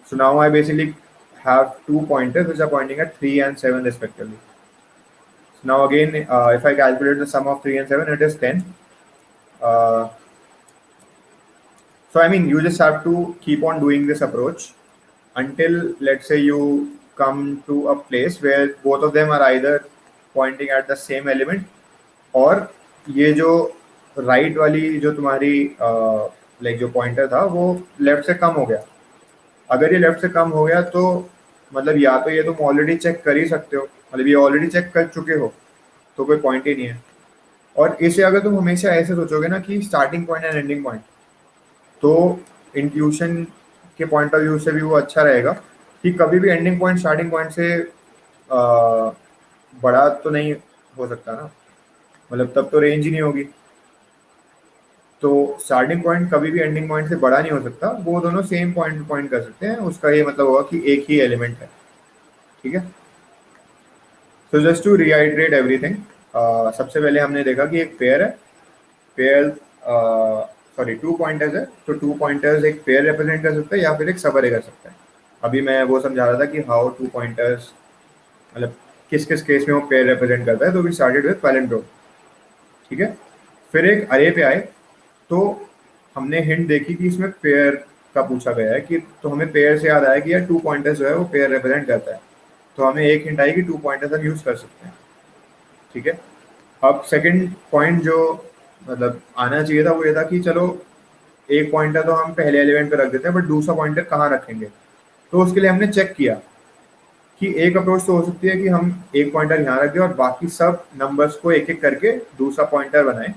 So now I basically have 2 pointers which are pointing at 3 and 7 respectively. So now again, if I calculate the sum of 3 and 7, it is 10. Uh, so I mean, you just have to keep on doing this approach until, let's say, you come to a place where both of them are either pointing at the same element, और ये जो right वाली जो तुम्हारी like जो pointer था वो left से कम हो गया। अगर ये लेफ्ट से कम हो गया तो मतलब या तो ये तुम ऑलरेडी चेक कर ही सकते हो, मतलब ये ऑलरेडी चेक कर चुके हो, तो कोई पॉइंट ही नहीं है। और इसे अगर तुम हमेशा ऐसे सोचोगे ना कि starting point and ending point, तो इंट्यूशन के पॉइंट ऑफ व्यू से भी वो अच्छा रहेगा कि कभी भी एंडिंग पॉइंट स्टार्टिंग पॉइंट से बड़ा तो नहीं हो सकता ना, मतलब तब तो रेंज ही नहीं होगी। तो स्टार्टिंग पॉइंट कभी भी एंडिंग पॉइंट से बड़ा नहीं हो सकता, वो दोनों सेम पॉइंट पॉइंट कर सकते हैं, उसका ये मतलब होगा कि एक ही एलिमेंट है। ठीक है, तो जस्ट टू रीआइट्रेट एवरीथिंग, सबसे पहले हमने देखा कि एक पेयर है, पेयर सॉरी 2 पॉइंटर्स है, तो 2 पॉइंटर्स एक पेयर रिप्रेजेंट कर सकता है या फिर एक सब अरे कर सकता है। अभी मैं वो समझा रहा था कि हाउ 2 पॉइंटर्स मतलब किस किस केस में वो पेयर रिप्रेजेंट करता है। तो वी स्टार्टेड विद पैलिंड्रोम। ठीक है, फिर एक अरे पे आए, तो हमने हिंट देखी कि इसमें पेयर का पूछा गया है कि, तो हमें पेयर से याद आया कि यार 2 पॉइंटर्स जो है वो पेयर रिप्रेजेंट करता है, तो हमें एक हिंट आई कि 2 पॉइंटर्स हम यूज़ कर सकते हैं। ठीक है, अब सेकंड पॉइंट जो मतलब आना चाहिए था वो ये था कि चलो एक पॉइंटर तो हम पहले एलिमेंट पे रख देते हैं, बट दूसरा पॉइंटर कहाँ रखेंगे। तो उसके लिए हमने चेक किया कि एक अप्रोच तो हो सकती है कि हम एक पॉइंटर यहाँ रख दें और बाकी सब नंबर्स को एक एक करके दूसरा पॉइंटर बनाएं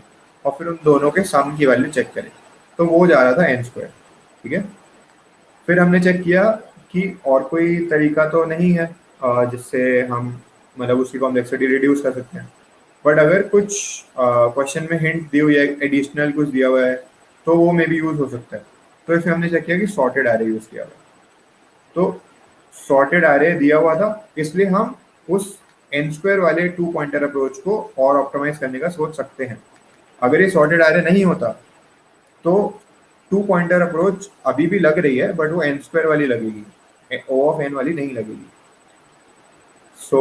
और फिर उन दोनों के सम की वैल्यू चेक करें। तो वो जा रहा था n²। ठीक है, फिर हमने चेक किया कि और कोई तरीका तो नहीं है जिससे हम मतलब उसकी कॉम्प्लेक्सिटी रिड्यूस कर सकते हैं। बट अगर कुछ क्वेश्चन में हिंट दी हुई है, एडिशनल कुछ दिया हुआ है, तो वो मे बी यूज़ हो सकता है। तो इसमें हमने चेक किया कि सॉर्टेड एरे यूज किया हुआ। तो सॉर्टेड एरे दिया हुआ था, इसलिए हम उस एन स्क्वायर वाले 2 पॉइंटर अप्रोच को और ऑप्टिमाइज करने का सोच सकते हैं। अगर ये सॉर्टेड एरे नहीं होता तो 2 पॉइंटर अप्रोच अभी भी लग रही है, बट वो एन स्क्वायर वाली लगेगी, ओ ऑफ एन वाली नहीं लगेगी। So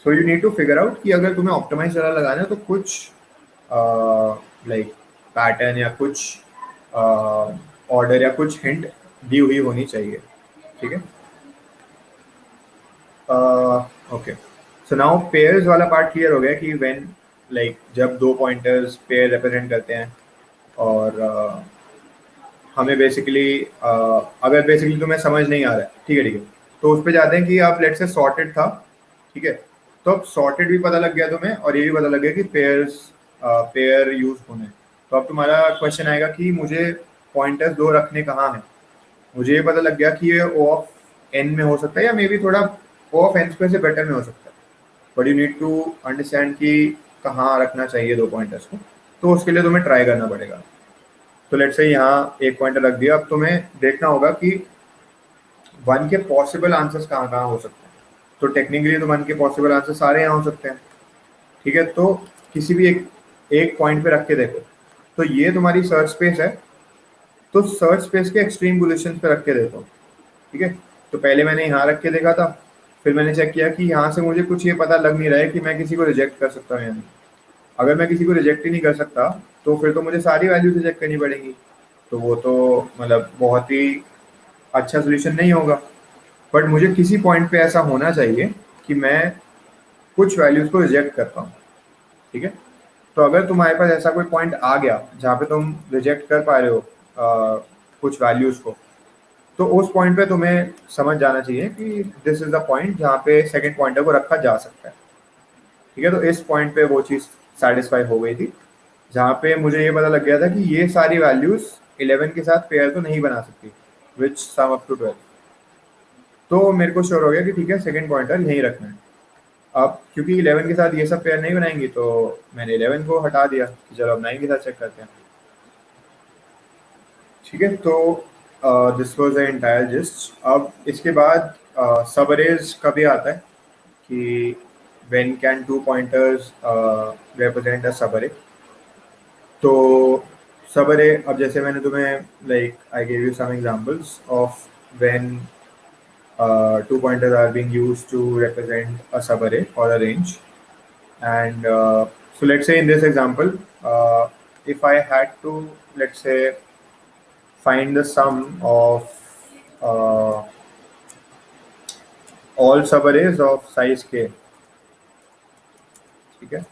you need to figure out कि अगर तुम्हें ऑप्टिमाइज वाला लगाना है तो कुछ लाइक पैटर्न या कुछ ऑर्डर या कुछ हिंट दी हुई होनी चाहिए, ठीक है। ओके, सो नाउ पेयर्स वाला पार्ट क्लियर हो गया कि व्हेन लाइक जब 2 पॉइंटर्स पेयर रिप्रेजेंट करते हैं और हमें बेसिकली अगर बेसिकली तुम्हें समझ नहीं आ रहा है, ठीक है ठीक है, तो उस पर जाते हैं कि आप लेट से सॉर्टेड था, ठीक है। तो अब सॉर्टेड भी पता लग गया तुम्हें और ये भी पता लग गया कि पेयर यूज होने। तो अब तुम्हारा क्वेश्चन आएगा कि मुझे पॉइंटर्स 2 रखने कहाँ हैं। मुझे ये पता लग गया कि ये ओ ऑफ एन में हो सकता है या मे बी थोड़ा ओ ऑफ एन स्क्वायर से बेटर में हो सकता है, but you need to understand कि कहाँ रखना चाहिए 2 पॉइंटर्स को। तो उसके लिए तुम्हें ट्राई करना पड़ेगा। तो लेट्स से यहाँ एक पॉइंटर रख दिया, अब तुम्हें देखना होगा कि 1 के पॉसिबल आंसर्स कहाँ कहाँ हो सकते हैं। तो टेक्निकली तो 1 के पॉसिबल आंसर सारे यहाँ हो सकते हैं, ठीक है। तो किसी भी एक पॉइंट पे रख के देखो। तो ये तुम्हारी सर्च स्पेस है, तो सर्च स्पेस के एक्सट्रीम पोजीशन पे रख के देखो, ठीक है। तो पहले मैंने यहाँ रख के देखा था, फिर मैंने चेक किया कि यहाँ से मुझे कुछ ये पता लग नहीं रहा है कि मैं किसी को रिजेक्ट कर सकता हूँ या नहीं। अगर मैं किसी को रिजेक्ट ही नहीं कर सकता तो फिर तो मुझे सारी वैल्यूज रिजेक्ट करनी पड़ेंगी, तो वो तो मतलब बहुत ही अच्छा सोल्यूशन नहीं होगा। बट मुझे किसी पॉइंट पे ऐसा होना चाहिए कि मैं कुछ वैल्यूज को रिजेक्ट करता हूँ, ठीक है। तो अगर तुम्हारे पास ऐसा कोई पॉइंट आ गया जहाँ पे तुम रिजेक्ट कर पा रहे हो कुछ वैल्यूज को, तो उस पॉइंट पे तुम्हें समझ जाना चाहिए कि दिस इज द पॉइंट जहाँ पे सेकंड पॉइंटर को रखा जा सकता है, ठीक है। तो इस पॉइंट पे वो चीज़ सेटिस्फाई हो गई थी, जहाँ पे मुझे ये पता लग गया था कि ये सारी वैल्यूज 11 के साथ पेयर तो नहीं बना सकती विच सम अप टू 12। तो मेरे को श्योर हो गया कि ठीक है, सेकंड पॉइंटर यहीं रखना है। अब क्योंकि 11 के साथ ये सब पेयर नहीं बनाएंगी तो मैंने 11 को हटा दिया कि चलो अब 9 के साथ चेक करते हैं, ठीक है। तो this was the entire gist. अब इसके बाद सब अरेज कभी आता है कि when can 2 pointers represent a subarray. तो सब अरे, अब जैसे मैंने तुम्हें like I give you some examples of when 2 pointers are being used to represent a subarray or a range. And so let's say in this example, if I had to, let's say, find the sum of uh, all subarrays of size k, ठीक है।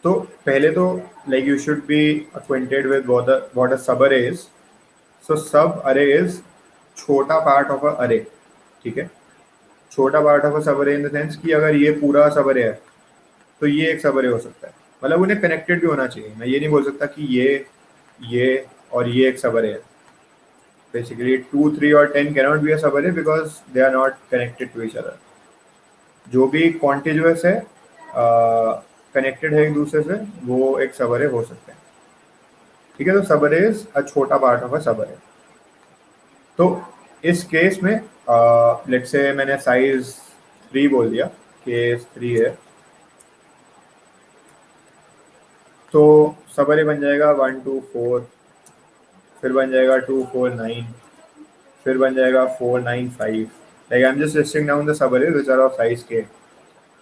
तो पहले तो like you should be acquainted with what a subarray is. So subarray is छोटा part of a array, ठीक है। छोटा part of a subarray in the sense कि अगर ये पूरा सबअरे है तो ये एक सबअरे हो सकता है, मतलब उन्हें कनेक्टेड भी होना चाहिए। मैं ये नहीं बोल सकता कि ये और ये एक सबअरे है। बेसिकली 2, 3 और 10 cannot be a subarray because they are not connected to each other. जो भी कॉन्टिजुअस है, कनेक्टेड है एक दूसरे से, वो एक सबअरे हो सकते हैं, ठीक है। तो सबअरे इज अ छोटा पार्ट ऑफ अ सबअरे। तो इस केस में लेट्स से मैंने साइज 3 बोल दिया, केस 3 है, तो सबअरे बन जाएगा 1 2 4, फिर बन जाएगा 2 4 9, फिर बन जाएगा 4 9 5। Like I am just listing down the subarrays which are of size K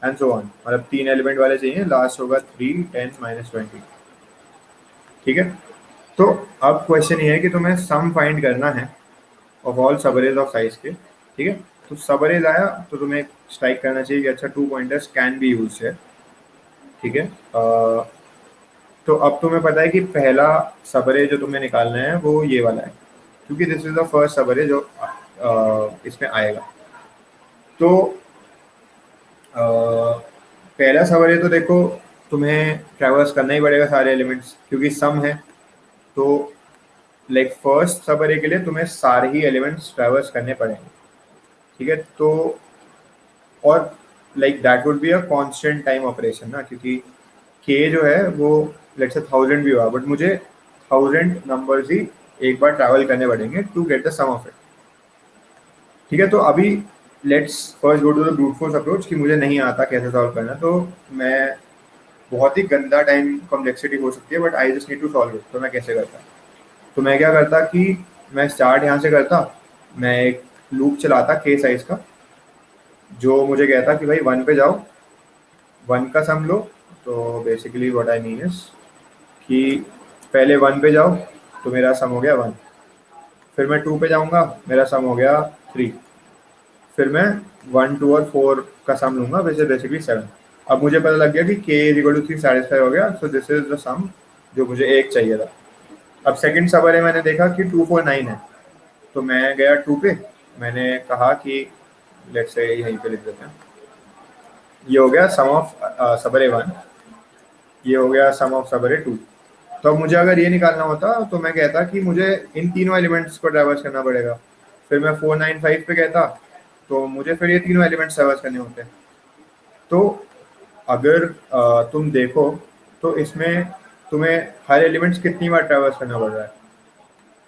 and so on. मतलब 3 एलिमेंट वाले चाहिए, लास्ट होगा 3 10 -20, ठीक है। तो अब क्वेश्चन ये है कि तुम्हें सम फाइंड करना है ऑफ ऑल सबअरेज ऑफ साइज के, ठीक है। तो सबअरेज आया तो तुम्हें स्ट्राइक करना चाहिए कि अच्छा 2 पॉइंटर्स कैन बी यूज है, ठीक है। तो अब तुम्हें पता है कि पहला सबअरे जो तुम्हें निकालना है वो ये वाला है, क्योंकि दिस इज द फर्स्ट सबअरे जो इसमें आएगा। तो पहला सबअरे तो देखो तुम्हें ट्रैवर्स करना ही पड़ेगा सारे एलिमेंट्स, क्योंकि सम है। तो लाइक फर्स्ट सबअरे के लिए तुम्हें सारे ही एलिमेंट्स ट्रैवर्स करने पड़ेंगे, ठीक है। तो और like that would be a constant time operation ना, क्योंकि के जो है वो लेट्स से 1000 भी हुआ, बट मुझे 1000 नंबर्स ही एक बार ट्रैवल करने पड़ेंगे to get the sum of it. ठीक है, तो अभी let's first go to the brute force approach कि मुझे नहीं आता कैसे सॉल्व करना। तो मैं बहुत ही गंदा टाइम कॉम्प्लेक्सिटी हो सकती है, but I just need to solve it. तो मैं कैसे करता? तो मैं क्या करता कि मैं स्टार्ट यहाँ से करता, मैं एक लूप चलाता के साइज का, जो मुझे कहता कि भाई 1 पे जाओ, 1 का सम लो। तो basically what I mean is कि पहले 1 पे जाओ तो मेरा सम हो गया 1, फिर मैं 2 पे जाऊँगा, मेरा सम हो गया 3, फिर मैं 1, 2 और 4 का सम लूँगा, वैसे बेसिकली 7। अब मुझे पता लग गया कि k इक्वल टू 3 सेटिस्फाई हो गया, सो दिस इज द सम जो मुझे एक चाहिए था। अब सेकंड सबअरे मैंने देखा कि 249 है, तो मैं गया 2 पे, मैंने कहा कि लेट्स से यहीं पे लिख देते हैं, ये हो गया सम ऑफ सबअरे 1, ये हो गया सम ऑफ सबअरे 2। तो अब मुझे अगर ये निकालना होता तो मैं कहता कि मुझे इन तीनों एलिमेंट्स को ट्रैवर्स करना पड़ेगा। फिर मैं 495 पे कहता तो मुझे फिर ये तीनों एलिमेंट्स ट्रैवर्स करने होते। तो अगर तुम देखो तो इसमें तुम्हें हर एलिमेंट्स कितनी बार ट्रैवर्स करना पड़ रहा है।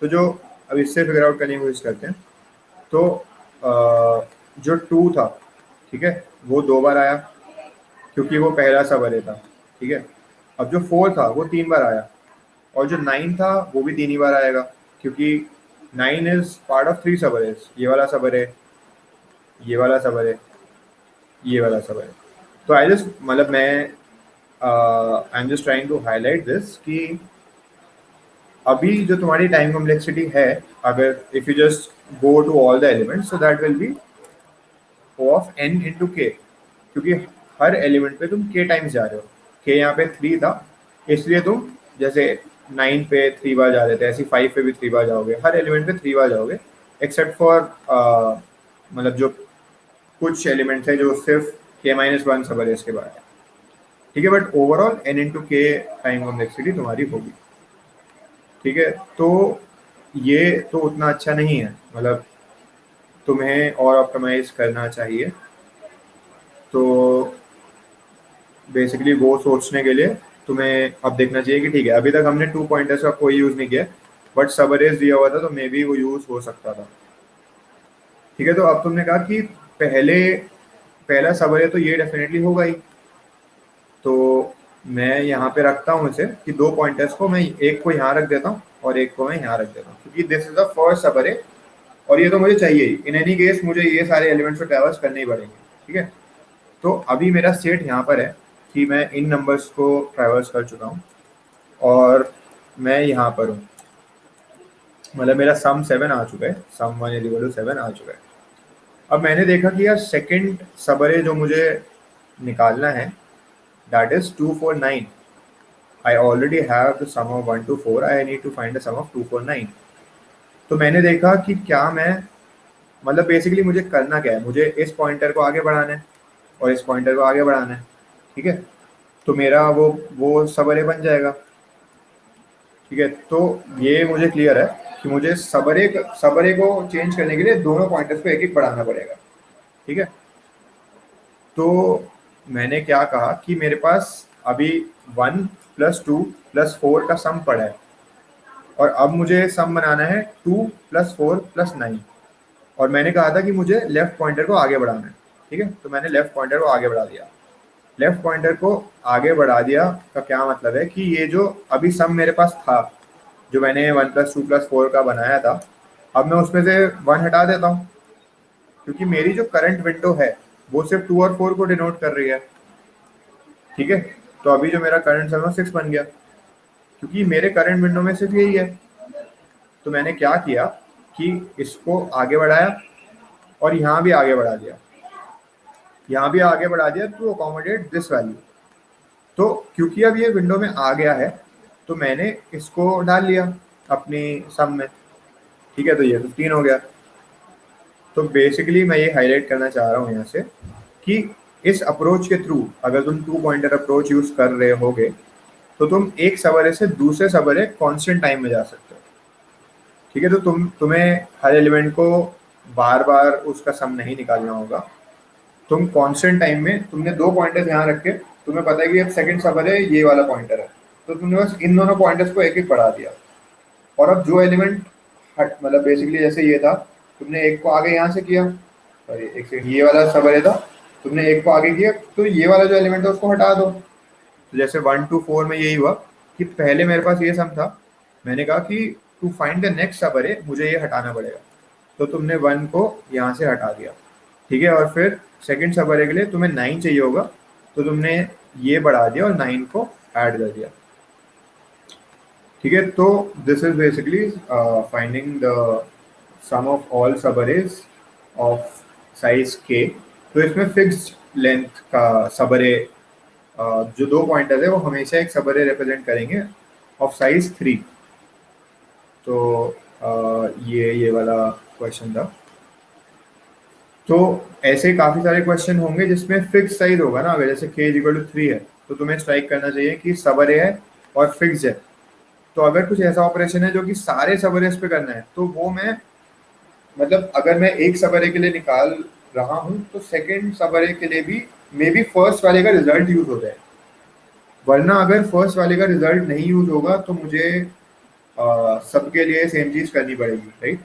तो जो अब इससे फिगर आउट करने की कोशिश करते हैं, तो जो 2 था, ठीक है, वो 2 बार आया क्योंकि वो पहला सबअरे था। ठीक है, अब जो 4 था वो 3 बार आया, और जो 9 था वो भी 3 ही बार आएगा क्योंकि 9 इज पार्ट ऑफ 3 सबअरेज, ये वाला सबअरे, ये वाला सबअरे, ये वाला सबअरे। तो आई जस्ट मतलब मैं I am just trying to highlight this कि अभी जो तुम्हारी टाइम कॉम्प्लेक्सिटी है, अगर if you just go to all the elements, so that will be O of n into k, क्योंकि हर एलिमेंट पे तुम k टाइम्स जा रहे हो। k यहाँ पे 3 था, इसलिए तुम जैसे 9 पे 3 बार जा रहे थे, ऐसे 5 पे भी 3 बार जाओगे, हर एलिमेंट पे 3 बार जाओगे, एक्सेप्ट फॉर मतलब जो कुछ एलिमेंट्स है जो सिर्फ k-1 सबअरेज के बाद है। ठीक है, बट ओवरऑल n इंटू के टाइम कॉम्प्लेक्सिटी तुम्हारी होगी। ठीक है, तो ये तो उतना अच्छा नहीं है, मतलब तुम्हें और ऑप्टिमाइज करना चाहिए। तो बेसिकली वो सोचने के लिए तुम्हें अब देखना चाहिए कि ठीक है, अभी तक हमने 2 पॉइंटर्स का कोई यूज़ नहीं किया, बट सबअरेज दिया हुआ था तो मे बी वो यूज़ हो सकता था। ठीक है, तो अब तुमने कहा कि पहला सबअरे तो ये डेफिनेटली होगा ही, तो मैं यहाँ पे रखता हूँ इसे कि 2 पॉइंटर्स को मैं एक को यहाँ रख देता हूँ और एक को मैं यहाँ रख देता हूँ, क्योंकि दिस इज द फर्स्ट सबअरे और ये तो मुझे चाहिए ही। इन एनी केस मुझे ये सारे एलिमेंट्स को ट्रैवर्स करने ही पड़ेंगे। ठीक है, तो अभी मेरा स्टेट यहाँ पर है कि मैं इन नंबर्स को ट्रैवर्स कर चुका हूँ और मैं यहाँ पर हूँ, मतलब मेरा सम 7 आ चुका है, सम 1 इज इक्वल टू 7 आ चुका है। अब मैंने देखा कि यार सेकंड सबअरे जो मुझे निकालना है, that is 249। I already have the sum of 1 to 4. I need to find the sum of 249. तो मैंने देखा कि क्या मैं मतलब बेसिकली मुझे करना क्या है, मुझे इस पॉइंटर को आगे बढ़ाना है और इस पॉइंटर को आगे बढ़ाना है। ठीक है, तो मेरा वो सबअरे बन जाएगा। ठीक है, तो ये मुझे क्लियर है कि मुझे सबअरे को चेंज करने के लिए दोनों पॉइंटर्स को एक एक बढ़ाना पड़ेगा। ठीक है, तो मैंने क्या कहा कि मेरे पास अभी 1 + 2 + 4 का सम पड़ा है और अब मुझे सम बनाना है 2 + 4 + 9, और मैंने कहा था कि मुझे लेफ्ट पॉइंटर को आगे बढ़ाना है। ठीक है, तो मैंने लेफ्ट पॉइंटर को आगे बढ़ा दिया। लेफ्ट पॉइंटर को आगे बढ़ा दिया का क्या मतलब है कि ये जो अभी सम मेरे पास था, जो मैंने 1 + 2 + 4 का बनाया था, अब मैं उसमें से 1 हटा देता हूँ, क्योंकि मेरी जो करंट विंडो है वो सिर्फ 2 और 4 को डिनोट कर रही है। ठीक है, तो अभी जो मेरा करंट सम है 6 बन गया, क्योंकि मेरे करंट विंडो में सिर्फ यही है। तो मैंने क्या किया कि इसको आगे बढ़ाया और यहाँ भी आगे बढ़ा दिया, यहाँ भी आगे बढ़ा दिया टू अकोमोडेट दिस वैल्यू। तो क्योंकि अब ये विंडो में आ गया है तो मैंने इसको डाल लिया अपनी सम में। ठीक है, तो ये 15 हो गया। तो बेसिकली मैं ये हाईलाइट करना चाह रहा हूँ यहाँ से कि इस अप्रोच के थ्रू अगर तुम 2 पॉइंटर अप्रोच यूज़ कर रहे होगे तो तुम एक सबअरे से दूसरे सबअरे कांस्टेंट टाइम में जा सकते हो। ठीक है, तो तुम्हें हर एलिमेंट को बार बार उसका सम नहीं निकालना होगा। तुम कांस्टेंट टाइम में तुमने 2 पॉइंटर्स यहाँ रख के तुम्हें पता है कि अब सेकंड सबअरे ये वाला पॉइंटर है, तो तुमने बस इन दोनों पॉइंटर्स को एक एक बढ़ा दिया। और अब जो एलिमेंट हट मतलब बेसिकली जैसे ये था, तुमने एक को आगे यहाँ से किया, सॉरी एक सेकंड, ये वाला सब अरे था, तुमने एक को आगे किया तो ये वाला जो एलिमेंट है उसको हटा दो। तो जैसे 1 to 4 में यही हुआ कि पहले मेरे पास ये सम था, मैंने कहा कि टू फाइंड द नेक्स्ट सब अरे मुझे ये हटाना पड़ेगा, तो तुमने 1 को यहाँ से हटा दिया, ठीक है। और फिर सेकंड सब अरे के लिए तुम्हें 9 चाहिए होगा, तो तुमने ये बढ़ा दिया और 9 को ऐड कर दिया, ठीक है। तो this is basically finding the sum of all subarrays of size k. तो इसमें फिक्स्ड लेंथ का सब अरे, जो दो पॉइंटर्स है वो हमेशा एक सब अरे रिप्रेजेंट करेंगे ऑफ साइज 3। तो ये वाला क्वेश्चन था। तो ऐसे काफी सारे क्वेश्चन होंगे जिसमें फिक्स साइज होगा ना, अगर जैसे k इक्वल टू 3 है तो तुम्हें स्ट्राइक करना चाहिए कि सब अरे है और फिक्स है। तो अगर कुछ ऐसा ऑपरेशन है जो कि सारे सब अरेज पे करना है, तो वो मैं मतलब अगर मैं एक सब अरे के लिए निकाल रहा हूँ तो सेकंड सब अरे के लिए भी मे बी फर्स्ट वाले का रिजल्ट यूज हो जाए, वरना अगर फर्स्ट वाले का रिजल्ट नहीं यूज होगा तो मुझे सबके लिए सेम चीज करनी पड़ेगी, राइट।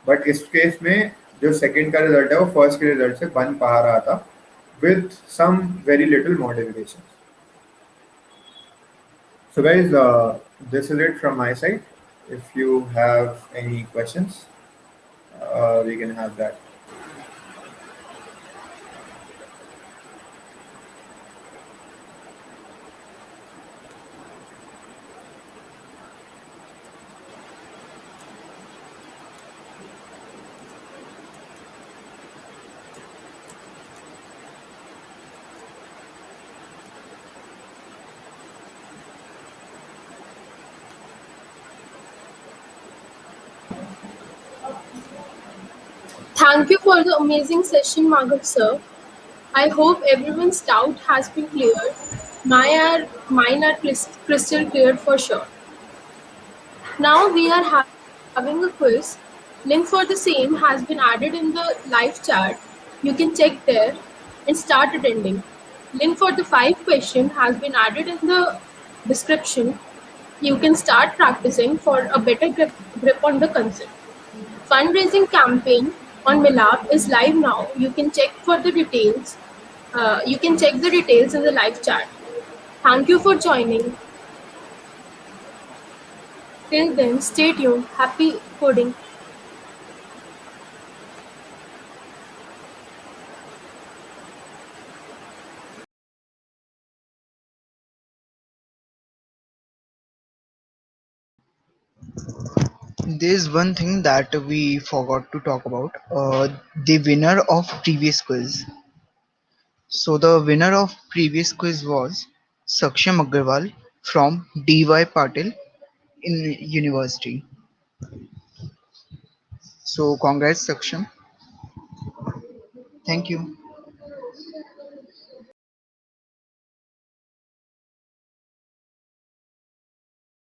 बट इस केस में जो सेकंड का रिजल्ट है वो फर्स्ट के रिजल्ट से बन पा रहा था with some very little modifications. So guys, this is it from my side. If you have any questions, we can have that. Thank you for the amazing session, Maghav sir. I hope everyone's doubt has been cleared. Mine are crystal clear for sure. Now we are having a quiz. Link for the same has been added in the live chat. You can check there and start attending. Link for the 5 question has been added in the description. You can start practicing for a better grip on the concept. Fundraising campaign on Milab is live now. You can check for the details. You can check the details in the live chat. Thank you for joining. Till then, stay tuned. Happy coding. There's one thing that we forgot to talk about. The winner of previous quiz. So the winner of previous quiz was Saksham Agarwal from DY Patil in University. So congrats, Saksham. Thank you.